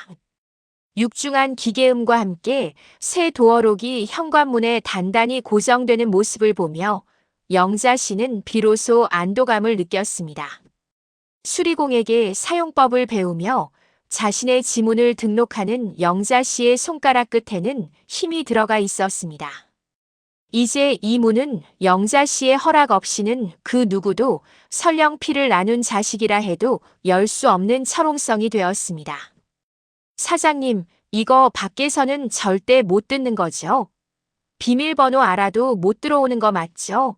육중한 기계음과 함께 새 도어록이 현관문에 단단히 고정되는 모습을 보며 영자 씨는 비로소 안도감을 느꼈습니다. 수리공에게 사용법을 배우며 자신의 지문을 등록하는 영자 씨의 손가락 끝에는 힘이 들어가 있었습니다. 이제 이 문은 영자 씨의 허락 없이는 그 누구도 설령 피를 나눈 자식이라 해도 열 수 없는 철옹성이 되었습니다. 사장님, 이거 밖에서는 절대 못 듣는 거죠? 비밀번호 알아도 못 들어오는 거 맞죠?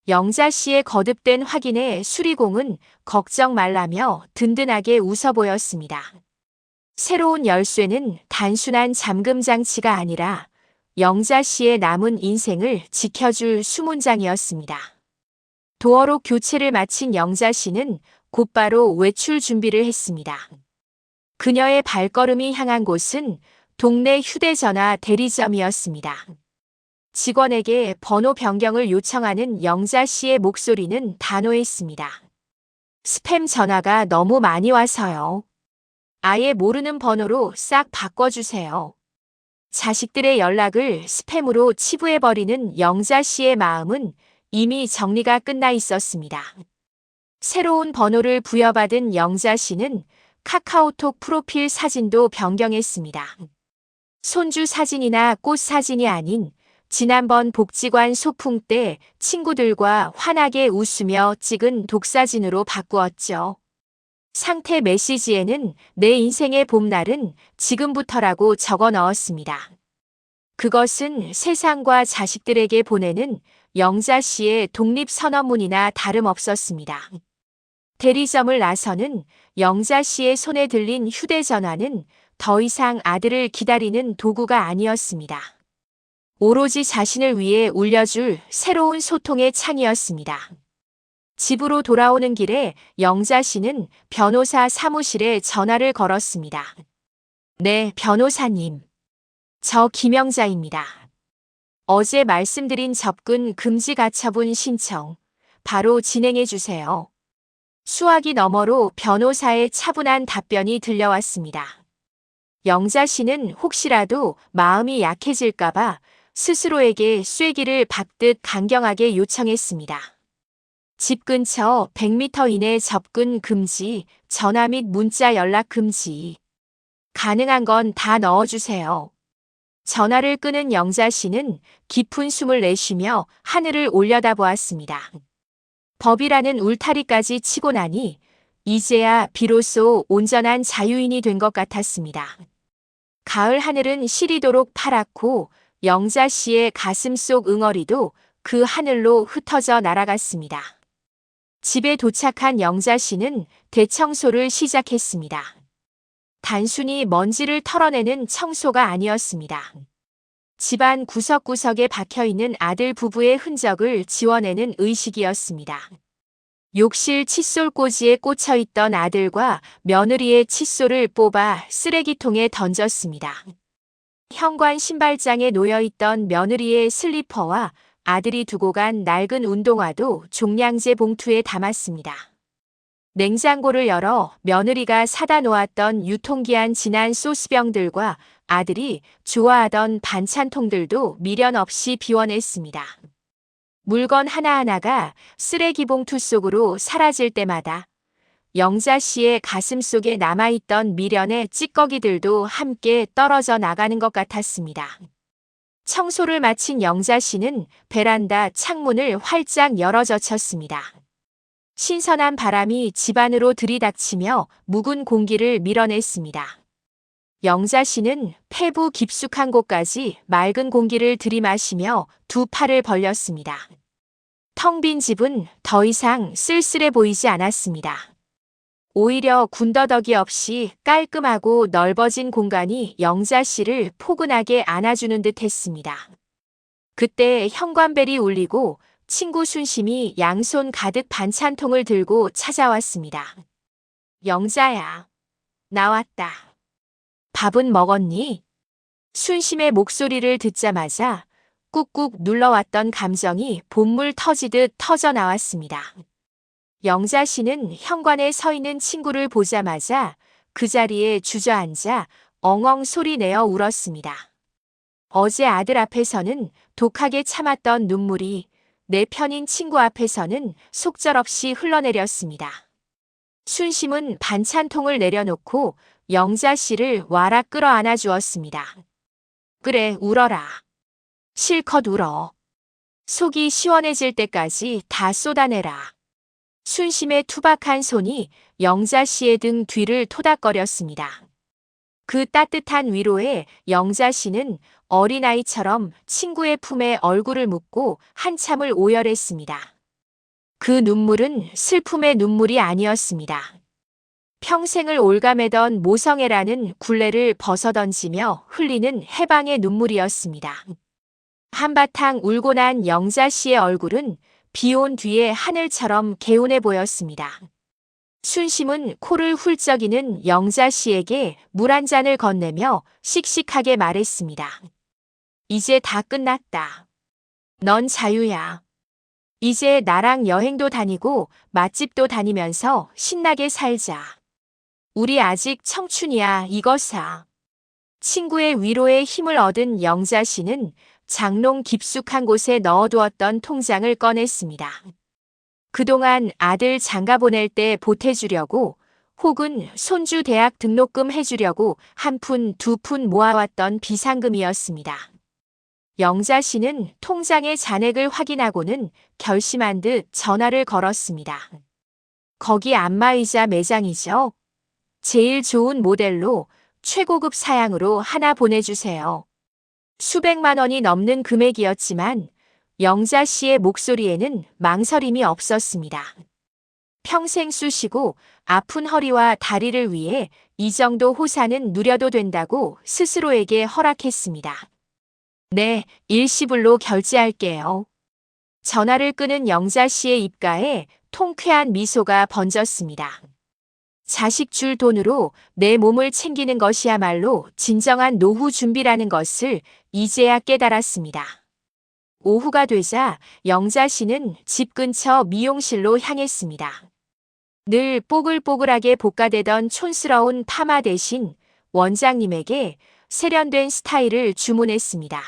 영자 씨의 거듭된 확인에 수리공은 걱정 말라며 든든하게 웃어 보였습니다. 새로운 열쇠는 단순한 잠금 장치가 아니라 영자 씨의 남은 인생을 지켜줄 수문장이었습니다. 도어록 교체를 마친 영자 씨는 곧바로 외출 준비를 했습니다. 그녀의 발걸음이 향한 곳은 동네 휴대전화 대리점이었습니다. 직원에게 번호 변경을 요청하는 영자 씨의 목소리는 단호했습니다. 스팸 전화가 너무 많이 와서요. 아예 모르는 번호로 싹 바꿔주세요. 자식들의 연락을 스팸으로 치부해버리는 영자 씨의 마음은 이미 정리가 끝나 있었습니다. 새로운 번호를 부여받은 영자 씨는 카카오톡 프로필 사진도 변경했습니다. 손주 사진이나 꽃 사진이 아닌 지난번 복지관 소풍 때 친구들과 환하게 웃으며 찍은 독사진으로 바꾸었죠. 상태 메시지에는 내 인생의 봄날은 지금부터라고 적어 넣었습니다. 그것은 세상과 자식들에게 보내는 영자 씨의 독립선언문이나 다름없었습니다. 대리점을 나서는 영자 씨의 손에 들린 휴대전화는 더 이상 아들을 기다리는 도구가 아니었습니다. 오로지 자신을 위해 울려줄 새로운 소통의 창이었습니다. 집으로 돌아오는 길에 영자 씨는 변호사 사무실에 전화를 걸었습니다. 네, 변호사님. 저 김영자입니다. 어제 말씀드린 접근 금지 가처분 신청 바로 진행해 주세요. 수화기 너머로 변호사의 차분한 답변이 들려왔습니다. 영자 씨는 혹시라도 마음이 약해질까봐 스스로에게 쐐기를 박듯 강경하게 요청했습니다. 집 근처 100m 이내 접근 금지, 전화 및 문자 연락 금지. 가능한 건 다 넣어주세요. 전화를 끄는 영자 씨는 깊은 숨을 내쉬며 하늘을 올려다보았습니다. 법이라는 울타리까지 치고 나니 이제야 비로소 온전한 자유인이 된 것 같았습니다. 가을 하늘은 시리도록 파랗고 영자 씨의 가슴 속 응어리도 그 하늘로 흩어져 날아갔습니다. 집에 도착한 영자 씨는 대청소를 시작했습니다. 단순히 먼지를 털어내는 청소가 아니었습니다. 집안 구석구석에 박혀있는 아들 부부의 흔적을 지워내는 의식이었습니다. 욕실 칫솔꽂이에 꽂혀있던 아들과 며느리의 칫솔을 뽑아 쓰레기통에 던졌습니다. 현관 신발장에 놓여있던 며느리의 슬리퍼와 아들이 두고 간 낡은 운동화도 종량제 봉투에 담았습니다. 냉장고를 열어 며느리가 사다 놓았던 유통기한 지난 소스병들과 아들이 좋아하던 반찬통들도 미련 없이 비워냈습니다. 물건 하나하나가 쓰레기 봉투 속으로 사라질 때마다 영자 씨의 가슴 속에 남아있던 미련의 찌꺼기들도 함께 떨어져 나가는 것 같았습니다. 청소를 마친 영자 씨는 베란다 창문을 활짝 열어젖혔습니다. 신선한 바람이 집 안으로 들이닥치며 묵은 공기를 밀어냈습니다. 영자 씨는 폐부 깊숙한 곳까지 맑은 공기를 들이마시며 두 팔을 벌렸습니다. 텅 빈 집은 더 이상 쓸쓸해 보이지 않았습니다. 오히려 군더더기 없이 깔끔하고 넓어진 공간이 영자 씨를 포근하게 안아주는 듯 했습니다. 그때 현관벨이 울리고 친구 순심이 양손 가득 반찬통을 들고 찾아왔습니다. 영자야, 나왔다. 밥은 먹었니? 순심의 목소리를 듣자마자 꾹꾹 눌러왔던 감정이 본물 터지듯 터져 나왔습니다. 영자 씨는 현관에 서 있는 친구를 보자마자 그 자리에 주저앉아 엉엉 소리 내어 울었습니다. 어제 아들 앞에서는 독하게 참았던 눈물이 내 편인 친구 앞에서는 속절없이 흘러내렸습니다. 순심은 반찬통을 내려놓고 영자 씨를 와락 끌어안아 주었습니다. 그래, 울어라. 실컷 울어. 속이 시원해질 때까지 다 쏟아내라. 순심의 투박한 손이 영자 씨의 등 뒤를 토닥거렸습니다. 그 따뜻한 위로에 영자 씨는 어린아이처럼 친구의 품에 얼굴을 묻고 한참을 오열했습니다. 그 눈물은 슬픔의 눈물이 아니었습니다. 평생을 올가매던 모성애라는 굴레를 벗어던지며 흘리는 해방의 눈물이었습니다. 한바탕 울고 난 영자 씨의 얼굴은 비 온 뒤의 하늘처럼 개운해 보였습니다. 순심은 코를 훌쩍이는 영자 씨에게 물 한 잔을 건네며 씩씩하게 말했습니다. 이제 다 끝났다. 넌 자유야. 이제 나랑 여행도 다니고 맛집도 다니면서 신나게 살자. 우리 아직 청춘이야, 이거사. 친구의 위로에 힘을 얻은 영자 씨는 장롱 깊숙한 곳에 넣어두었던 통장을 꺼냈습니다. 그동안 아들 장가 보낼 때 보태주려고 혹은 손주 대학 등록금 해주려고 한 푼, 두 푼 모아왔던 비상금이었습니다. 영자 씨는 통장의 잔액을 확인하고는 결심한 듯 전화를 걸었습니다. 거기 안마의자 매장이죠? 제일 좋은 모델로 최고급 사양으로 하나 보내주세요. 수백만 원이 넘는 금액이었지만 영자 씨의 목소리에는 망설임이 없었습니다. 평생 쑤시고 아픈 허리와 다리를 위해 이 정도 호사는 누려도 된다고 스스로에게 허락했습니다. 네, 일시불로 결제할게요. 전화를 끊은 영자 씨의 입가에 통쾌한 미소가 번졌습니다. 자식 줄 돈으로 내 몸을 챙기는 것이야말로 진정한 노후 준비라는 것을 이제야 깨달았습니다. 오후가 되자 영자 씨는 집 근처 미용실로 향했습니다. 늘 뽀글뽀글하게 볶아대던 촌스러운 파마 대신 원장님에게 세련된 스타일을 주문했습니다.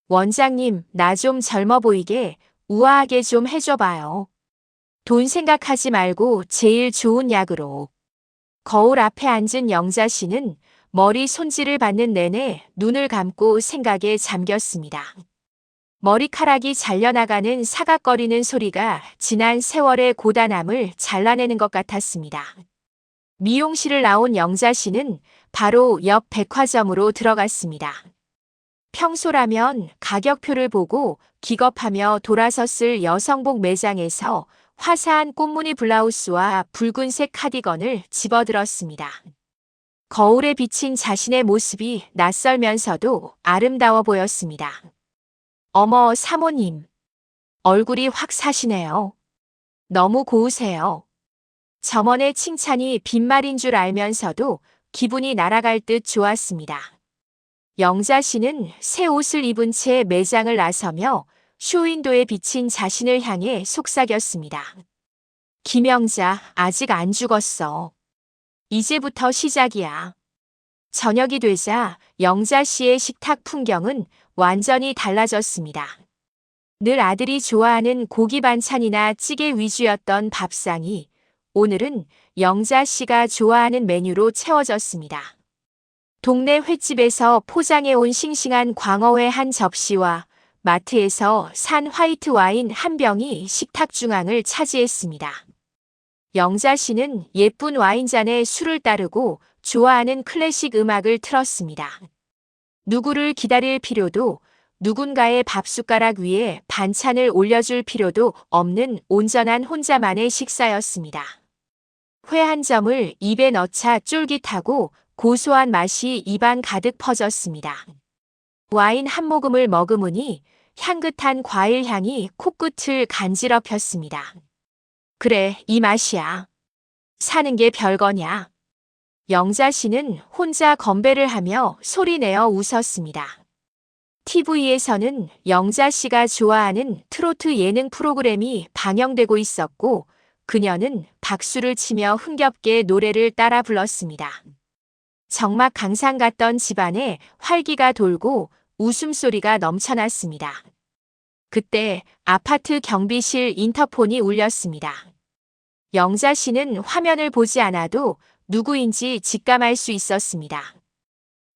원장님, 나 좀 젊어 보이게 우아하게 좀 해줘봐요. 돈 생각하지 말고 제일 좋은 약으로. 거울 앞에 앉은 영자 씨는 머리 손질을 받는 내내 눈을 감고 생각에 잠겼습니다. 머리카락이 잘려나가는 사각거리는 소리가 지난 세월의 고단함을 잘라내는 것 같았습니다. 미용실을 나온 영자 씨는 바로 옆 백화점으로 들어갔습니다. 평소라면 가격표를 보고 기겁하며 돌아섰을 여성복 매장에서 화사한 꽃무늬 블라우스와 붉은색 카디건을 집어들었습니다. 거울에 비친 자신의 모습이 낯설면서도 아름다워 보였습니다. 어머, 사모님. 얼굴이 확 사시네요. 너무 고우세요. 점원의 칭찬이 빈말인 줄 알면서도 기분이 날아갈 듯 좋았습니다. 영자 씨는 새 옷을 입은 채 매장을 나서며 쇼윈도에 비친 자신을 향해 속삭였습니다. 김영자, 아직 안 죽었어. 이제부터 시작이야. 저녁이 되자 영자 씨의 식탁 풍경은 완전히 달라졌습니다. 늘 아들이 좋아하는 고기 반찬이나 찌개 위주였던 밥상이 오늘은 영자 씨가 좋아하는 메뉴로 채워졌습니다. 동네 횟집에서 포장해온 싱싱한 광어회 한 접시와 마트에서 산 화이트 와인 한 병이 식탁 중앙을 차지했습니다. 영자 씨는 예쁜 와인잔에 술을 따르고 좋아하는 클래식 음악을 틀었습니다. 누구를 기다릴 필요도 누군가의 밥숟가락 위에 반찬을 올려줄 필요도 없는 온전한 혼자만의 식사였습니다. 회 한 점을 입에 넣자 쫄깃하고 고소한 맛이 입안 가득 퍼졌습니다. 와인 한 모금을 머금으니 향긋한 과일 향이 코끝을 간지럽혔습니다. 그래, 이 맛이야. 사는 게 별거냐. 영자 씨는 혼자 건배를 하며 소리내어 웃었습니다. TV에서는 영자 씨가 좋아하는 트로트 예능 프로그램이 방영되고 있었고 그녀는 박수를 치며 흥겹게 노래를 따라 불렀습니다. 정막 강상 같던 집안에 활기가 돌고 웃음소리가 넘쳐났습니다. 그때 아파트 경비실 인터폰이 울렸습니다. 영자 씨는 화면을 보지 않아도 누구인지 직감할 수 있었습니다.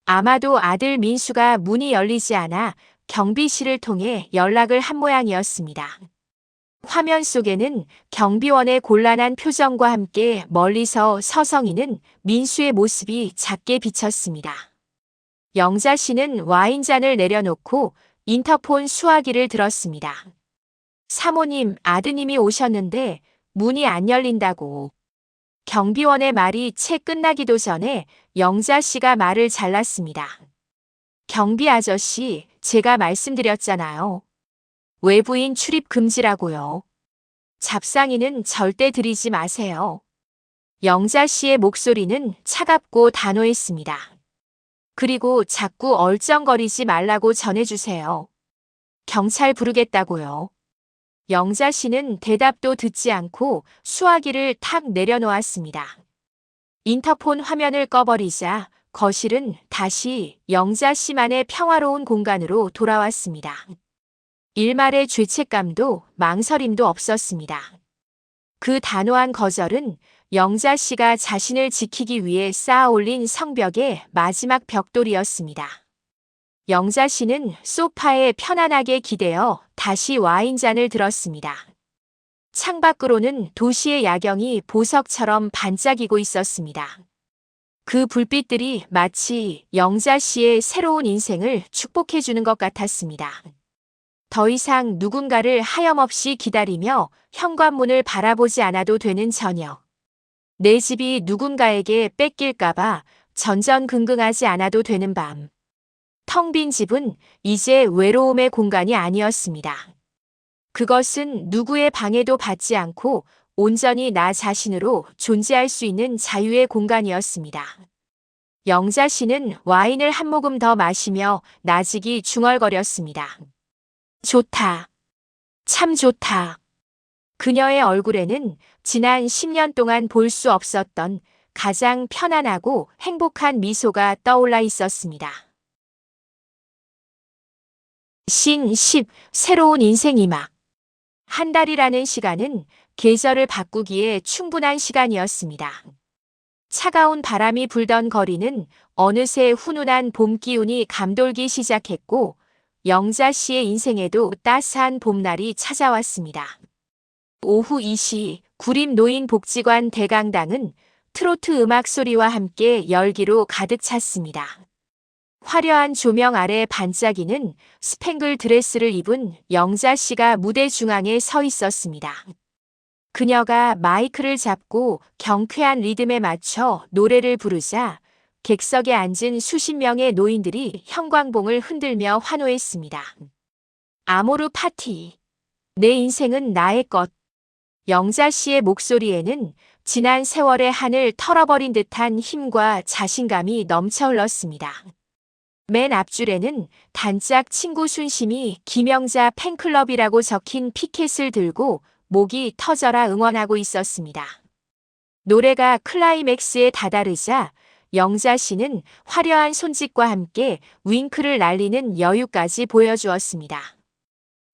아마도 아들 민수가 문이 열리지 않아 경비실을 통해 연락을 한 모양이었습니다. 화면 속에는 경비원의 곤란한 표정과 함께 멀리서 서성이는 민수의 모습이 작게 비쳤습니다. 영자 씨는 와인잔을 내려놓고 인터폰 수화기를 들었습니다. 사모님, 아드님이 오셨는데 문이 안 열린다고. 경비원의 말이 채 끝나기도 전에 영자 씨가 말을 잘랐습니다. 경비 아저씨, 제가 말씀드렸잖아요. 외부인 출입 금지라고요. 잡상이는 절대 들이지 마세요. 영자 씨의 목소리는 차갑고 단호했습니다. 그리고 자꾸 얼쩡거리지 말라고 전해주세요. 경찰 부르겠다고요. 영자 씨는 대답도 듣지 않고 수화기를 탁 내려놓았습니다. 인터폰 화면을 꺼버리자 거실은 다시 영자 씨만의 평화로운 공간으로 돌아왔습니다. 일말의 죄책감도 망설임도 없었습니다. 그 단호한 거절은 영자 씨가 자신을 지키기 위해 쌓아 올린 성벽의 마지막 벽돌이었습니다. 영자 씨는 소파에 편안하게 기대어 다시 와인잔을 들었습니다. 창밖으로는 도시의 야경이 보석처럼 반짝이고 있었습니다. 그 불빛들이 마치 영자 씨의 새로운 인생을 축복해주는 것 같았습니다. 더 이상 누군가를 하염없이 기다리며 현관문을 바라보지 않아도 되는 저녁. 내 집이 누군가에게 뺏길까봐 전전긍긍하지 않아도 되는 밤. 텅 빈 집은 이제 외로움의 공간이 아니었습니다. 그것은 누구의 방해도 받지 않고 온전히 나 자신으로 존재할 수 있는 자유의 공간이었습니다. 영자 씨는 와인을 한 모금 더 마시며 나직이 중얼거렸습니다. 좋다. 참 좋다. 그녀의 얼굴에는 지난 10년 동안 볼 수 없었던 가장 편안하고 행복한 미소가 떠올라 있었습니다. 신 10. 새로운 인생 이막. 한 달이라는 시간은 계절을 바꾸기에 충분한 시간이었습니다. 차가운 바람이 불던 거리는 어느새 훈훈한 봄 기운이 감돌기 시작했고 영자 씨의 인생에도 따스한 봄날이 찾아왔습니다. 오후 2시 구림노인복지관 대강당은 트로트 음악 소리와 함께 열기로 가득 찼습니다. 화려한 조명 아래 반짝이는 스팽글 드레스를 입은 영자 씨가 무대 중앙에 서 있었습니다. 그녀가 마이크를 잡고 경쾌한 리듬에 맞춰 노래를 부르자 객석에 앉은 수십 명의 노인들이 형광봉을 흔들며 환호했습니다. 아모르 파티. 내 인생은 나의 것. 영자 씨의 목소리에는 지난 세월의 한을 털어버린 듯한 힘과 자신감이 넘쳐 흘렀습니다. 맨 앞줄에는 단짝 친구 순심이 김영자 팬클럽이라고 적힌 피켓을 들고 목이 터져라 응원하고 있었습니다. 노래가 클라이맥스에 다다르자 영자 씨는 화려한 손짓과 함께 윙크를 날리는 여유까지 보여주었습니다.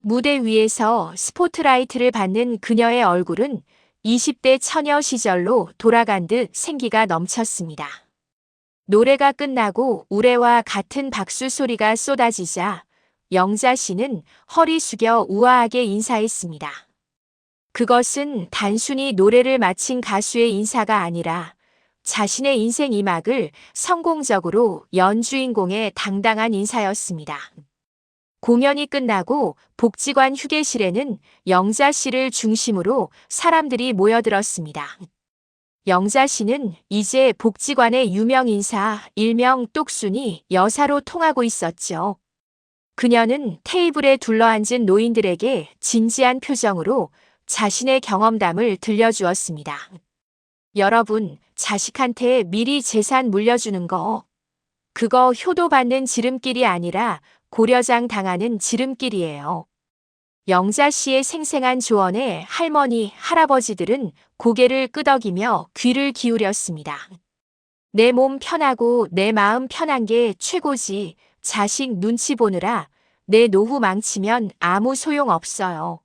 무대 위에서 스포트라이트를 받는 그녀의 얼굴은 20대 처녀 시절로 돌아간 듯 생기가 넘쳤습니다. 노래가 끝나고 우레와 같은 박수 소리가 쏟아지자 영자 씨는 허리 숙여 우아하게 인사했습니다. 그것은 단순히 노래를 마친 가수의 인사가 아니라 자신의 인생 이막을 성공적으로 연 주인공의 당당한 인사였습니다. 공연이 끝나고 복지관 휴게실에는 영자 씨를 중심으로 사람들이 모여들었습니다. 영자 씨는 이제 복지관의 유명 인사 일명 똑순이 여사로 통하고 있었죠. 그녀는 테이블에 둘러앉은 노인들에게 진지한 표정으로 자신의 경험담을 들려주었습니다. 여러분, 자식한테 미리 재산 물려주는 거, 그거 효도받는 지름길이 아니라 고려장 당하는 지름길이에요. 영자 씨의 생생한 조언에 할머니, 할아버지들은 고개를 끄덕이며 귀를 기울였습니다. 내 몸 편하고 내 마음 편한 게 최고지. 자식 눈치 보느라 내 노후 망치면 아무 소용 없어요.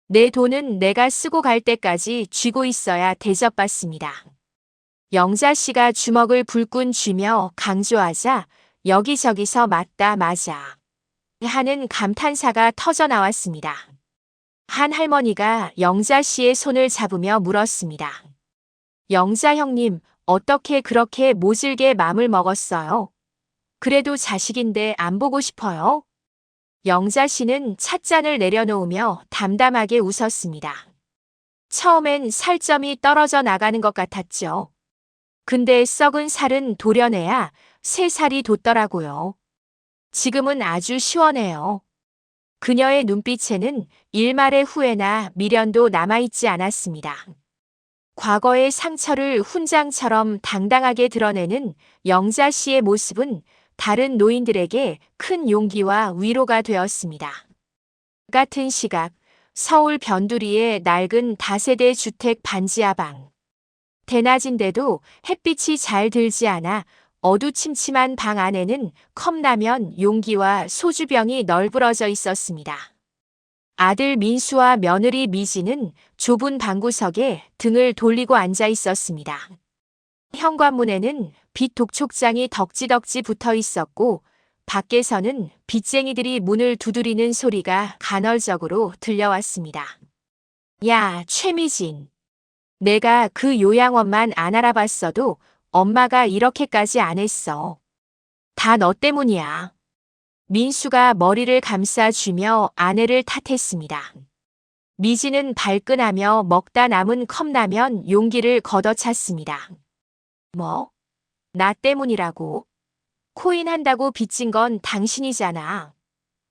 내 돈은 내가 쓰고 갈 때까지 쥐고 있어야 대접받습니다. 영자 씨가 주먹을 불끈 쥐며 강조하자 여기저기서 맞다 맞아 하는 감탄사가 터져 나왔습니다. 한 할머니가 영자 씨의 손을 잡으며 물었습니다. 영자 형님, 어떻게 그렇게 모질게 맘을 먹었어요? 그래도 자식인데 안 보고 싶어요? 영자 씨는 찻잔을 내려놓으며 담담하게 웃었습니다. 처음엔 살점이 떨어져 나가는 것 같았죠. 근데 썩은 살은 도려내야 새 살이 돋더라고요. 지금은 아주 시원해요. 그녀의 눈빛에는 일말의 후회나 미련도 남아있지 않았습니다. 과거의 상처를 훈장처럼 당당하게 드러내는 영자 씨의 모습은 다른 노인들에게 큰 용기와 위로가 되었습니다. 같은 시각, 서울 변두리의 낡은 다세대 주택 반지하방. 대낮인데도 햇빛이 잘 들지 않아 어두침침한 방 안에는 컵라면, 용기와 소주병이 널브러져 있었습니다. 아들 민수와 며느리 미지는 좁은 방구석에 등을 돌리고 앉아 있었습니다. 현관문에는 빛 독촉장이 덕지덕지 붙어 있었고 밖에서는 빚쟁이들이 문을 두드리는 소리가 간헐적으로 들려왔습니다. 야, 최미진. 내가 그 요양원만 안 알아봤어도 엄마가 이렇게까지 안 했어. 다 너 때문이야. 민수가 머리를 감싸주며 아내를 탓했습니다. 미지는 발끈하며 먹다 남은 컵라면 용기를 걷어찼습니다. 뭐? 나 때문이라고? 코인 한다고 빚진 건 당신이잖아.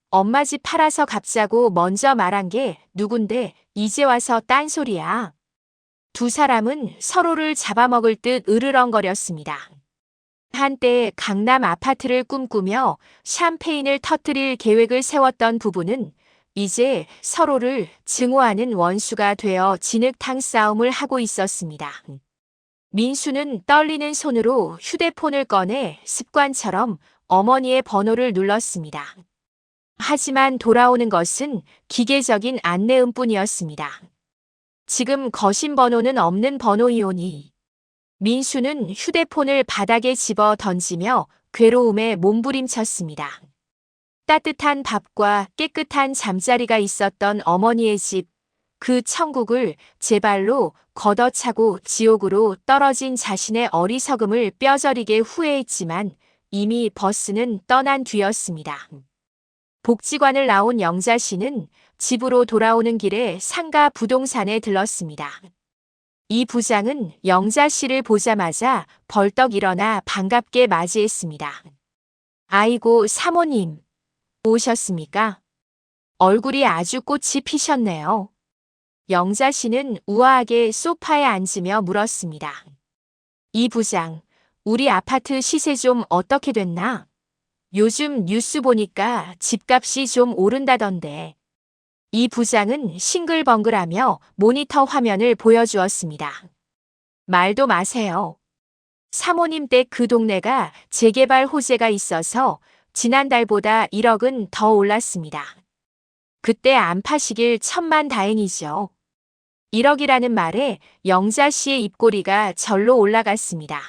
엄마 집 팔아서 갚자고 먼저 말한 게 누군데 이제 와서 딴소리야. 두 사람은 서로를 잡아먹을 듯 으르렁거렸습니다. 한때 강남 아파트를 꿈꾸며 샴페인을 터뜨릴 계획을 세웠던 부부는 이제 서로를 증오하는 원수가 되어 진흙탕 싸움을 하고 있었습니다. 민수는 떨리는 손으로 휴대폰을 꺼내 습관처럼 어머니의 번호를 눌렀습니다. 하지만 돌아오는 것은 기계적인 안내음뿐이었습니다. 지금 거신 번호는 없는 번호이오니. 민수는 휴대폰을 바닥에 집어 던지며 괴로움에 몸부림쳤습니다. 따뜻한 밥과 깨끗한 잠자리가 있었던 어머니의 집, 그 천국을 제 발로 걷어차고 지옥으로 떨어진 자신의 어리석음을 뼈저리게 후회했지만 이미 버스는 떠난 뒤였습니다. 복지관을 나온 영자 씨는 집으로 돌아오는 길에 상가 부동산에 들렀습니다. 이 부장은 영자 씨를 보자마자 벌떡 일어나 반갑게 맞이했습니다. 아이고, 사모님, 오셨습니까? 얼굴이 아주 꽃이 피셨네요. 영자 씨는 우아하게 소파에 앉으며 물었습니다. 이 부장, 우리 아파트 시세 좀 어떻게 됐나? 요즘 뉴스 보니까 집값이 좀 오른다던데. 이 부장은 싱글벙글하며 모니터 화면을 보여주었습니다. 말도 마세요. 사모님 댁 그 동네가 재개발 호재가 있어서 지난달보다 1억은 더 올랐습니다. 그때 안 파시길 천만 다행이죠. 1억이라는 말에 영자 씨의 입꼬리가 절로 올라갔습니다.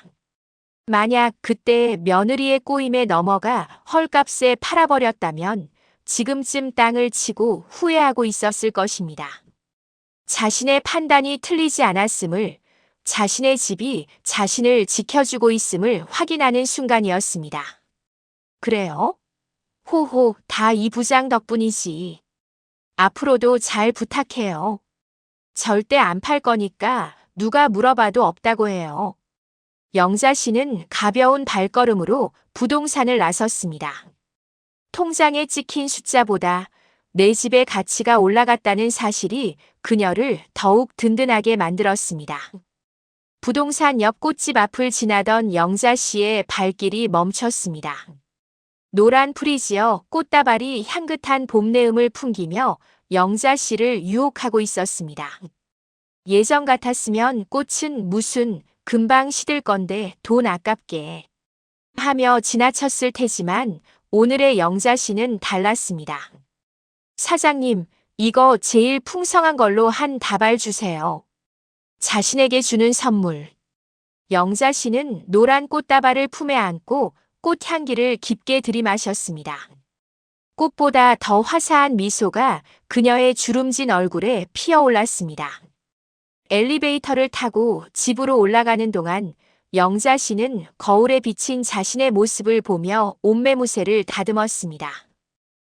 만약 그때 며느리의 꼬임에 넘어가 헐값에 팔아버렸다면 지금쯤 땅을 치고 후회하고 있었을 것입니다. 자신의 판단이 틀리지 않았음을, 자신의 집이 자신을 지켜주고 있음을 확인하는 순간이었습니다. 그래요? 호호, 다 이 부장 덕분이지. 앞으로도 잘 부탁해요. 절대 안 팔 거니까 누가 물어봐도 없다고 해요. 영자 씨는 가벼운 발걸음으로 부동산을 나섰습니다. 통장에 찍힌 숫자보다 내 집의 가치가 올라갔다는 사실이 그녀를 더욱 든든하게 만들었습니다. 부동산 옆 꽃집 앞을 지나던 영자 씨의 발길이 멈췄습니다. 노란 프리지어 꽃다발이 향긋한 봄내음을 풍기며 영자 씨를 유혹하고 있었습니다. 예전 같았으면 꽃은 무슨 금방 시들 건데 돈 아깝게 하며 지나쳤을 테지만 오늘의 영자 씨는 달랐습니다. 사장님, 이거 제일 풍성한 걸로 한 다발 주세요. 자신에게 주는 선물. 영자 씨는 노란 꽃다발을 품에 안고 꽃향기를 깊게 들이마셨습니다. 꽃보다 더 화사한 미소가 그녀의 주름진 얼굴에 피어올랐습니다. 엘리베이터를 타고 집으로 올라가는 동안 영자 씨는 거울에 비친 자신의 모습을 보며 옷매무새를 다듬었습니다.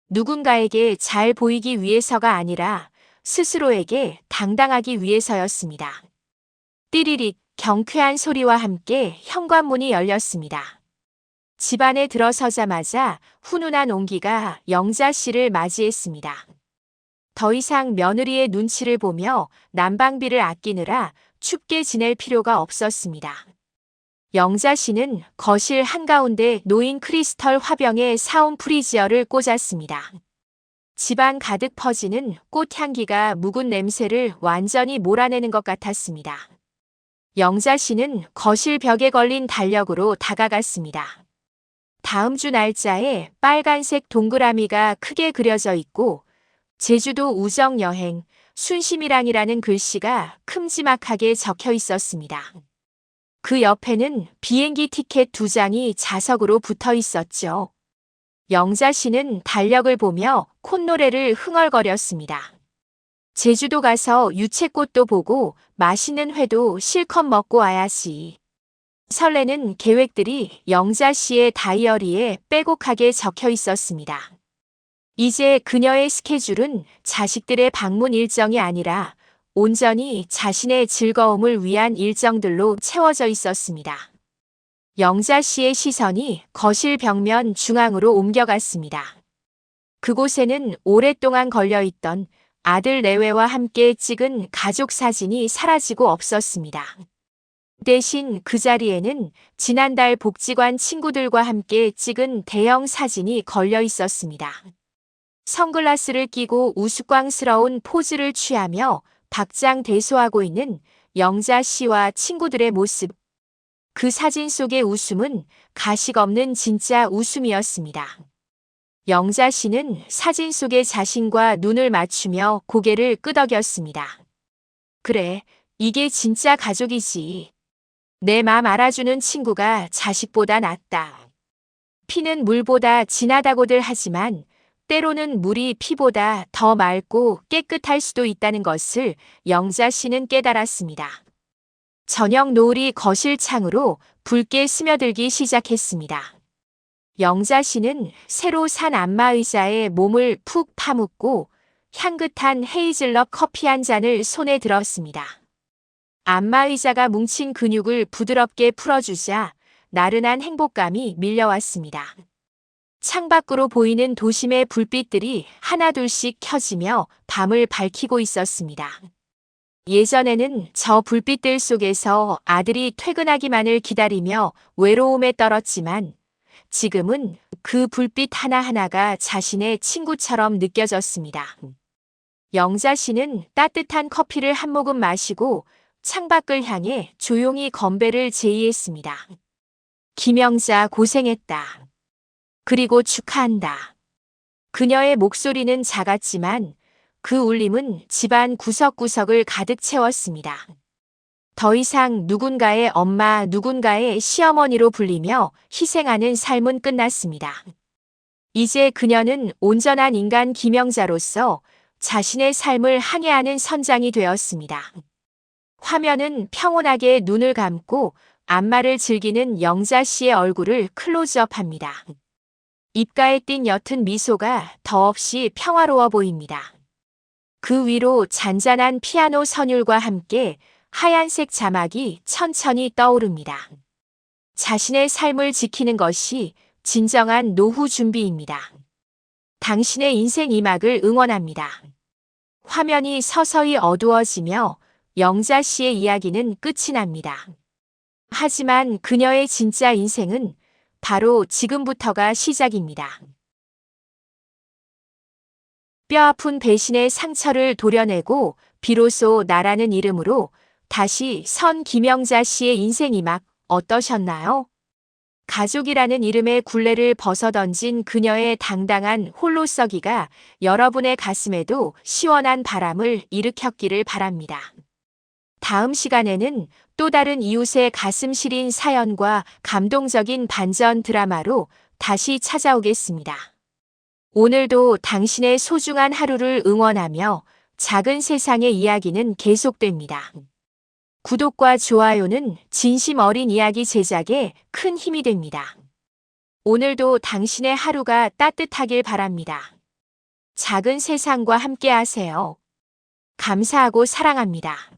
누군가에게 잘 보이기 위해서가 아니라 스스로에게 당당하기 위해서였습니다. 띠리릭 경쾌한 소리와 함께 현관문이 열렸습니다. 집 안에 들어서자마자 훈훈한 온기가 영자 씨를 맞이했습니다. 더 이상 며느리의 눈치를 보며 난방비를 아끼느라 춥게 지낼 필요가 없었습니다. 영자 씨는 거실 한가운데 놓인 크리스털 화병에 사온 프리지어를 꽂았습니다. 집안 가득 퍼지는 꽃향기가 묵은 냄새를 완전히 몰아내는 것 같았습니다. 영자 씨는 거실 벽에 걸린 달력으로 다가갔습니다. 다음 주 날짜에 빨간색 동그라미가 크게 그려져 있고 제주도 우정여행 순심이랑이라는 글씨가 큼지막하게 적혀 있었습니다. 그 옆에는 비행기 티켓 2장이 자석으로 붙어 있었죠. 영자 씨는 달력을 보며 콧노래를 흥얼거렸습니다. 제주도 가서 유채꽃도 보고 맛있는 회도 실컷 먹고 와야지. 설레는 계획들이 영자 씨의 다이어리에 빼곡하게 적혀 있었습니다. 이제 그녀의 스케줄은 자식들의 방문 일정이 아니라 온전히 자신의 즐거움을 위한 일정들로 채워져 있었습니다. 영자 씨의 시선이 거실 벽면 중앙으로 옮겨갔습니다. 그곳에는 오랫동안 걸려있던 아들 내외와 함께 찍은 가족 사진이 사라지고 없었습니다. 대신 그 자리에는 지난달 복지관 친구들과 함께 찍은 대형 사진이 걸려 있었습니다. 선글라스를 끼고 우스꽝스러운 포즈를 취하며 박장대소하고 있는 영자 씨와 친구들의 모습. 그 사진 속의 웃음은 가식 없는 진짜 웃음이었습니다. 영자 씨는 사진 속의 자신과 눈을 맞추며 고개를 끄덕였습니다. 그래, 이게 진짜 가족이지. 내 맘 알아주는 친구가 자식보다 낫다. 피는 물보다 진하다고들 하지만 때로는 물이 피보다 더 맑고 깨끗할 수도 있다는 것을 영자 씨는 깨달았습니다. 저녁 노을이 거실 창으로 붉게 스며들기 시작했습니다. 영자 씨는 새로 산 안마의자에 몸을 푹 파묻고 향긋한 헤이즐넛 커피 한 잔을 손에 들었습니다. 안마의자가 뭉친 근육을 부드럽게 풀어주자 나른한 행복감이 밀려왔습니다. 창밖으로 보이는 도심의 불빛들이 하나둘씩 켜지며 밤을 밝히고 있었습니다. 예전에는 저 불빛들 속에서 아들이 퇴근하기만을 기다리며 외로움에 떨었지만 지금은 그 불빛 하나하나가 자신의 친구처럼 느껴졌습니다. 영자 씨는 따뜻한 커피를 한 모금 마시고 창밖을 향해 조용히 건배를 제의했습니다. 김영자 고생했다. 그리고 축하한다. 그녀의 목소리는 작았지만 그 울림은 집안 구석구석을 가득 채웠습니다. 더 이상 누군가의 엄마, 누군가의 시어머니로 불리며 희생하는 삶은 끝났습니다. 이제 그녀는 온전한 인간 김영자로서 자신의 삶을 항해하는 선장이 되었습니다. 화면은 평온하게 눈을 감고 안마를 즐기는 영자 씨의 얼굴을 클로즈업합니다. 입가에 띈 옅은 미소가 더없이 평화로워 보입니다. 그 위로 잔잔한 피아노 선율과 함께 하얀색 자막이 천천히 떠오릅니다. 자신의 삶을 지키는 것이 진정한 노후 준비입니다. 당신의 인생 2막을 응원합니다. 화면이 서서히 어두워지며 영자 씨의 이야기는 끝이 납니다. 하지만 그녀의 진짜 인생은 바로 지금부터가 시작입니다. 뼈아픈 배신의 상처를 도려내고 비로소 나라는 이름으로 다시 선 김영자 씨의 인생 2막 어떠셨나요? 가족이라는 이름의 굴레를 벗어던진 그녀의 당당한 홀로서기가 여러분의 가슴에도 시원한 바람을 일으켰기를 바랍니다. 다음 시간에는 또 다른 이웃의 가슴 시린 사연과 감동적인 반전 드라마로 다시 찾아오겠습니다. 오늘도 당신의 소중한 하루를 응원하며 작은 세상의 이야기는 계속됩니다. 구독과 좋아요는 진심 어린 이야기 제작에 큰 힘이 됩니다. 오늘도 당신의 하루가 따뜻하길 바랍니다. 작은 세상과 함께 하세요. 감사하고 사랑합니다.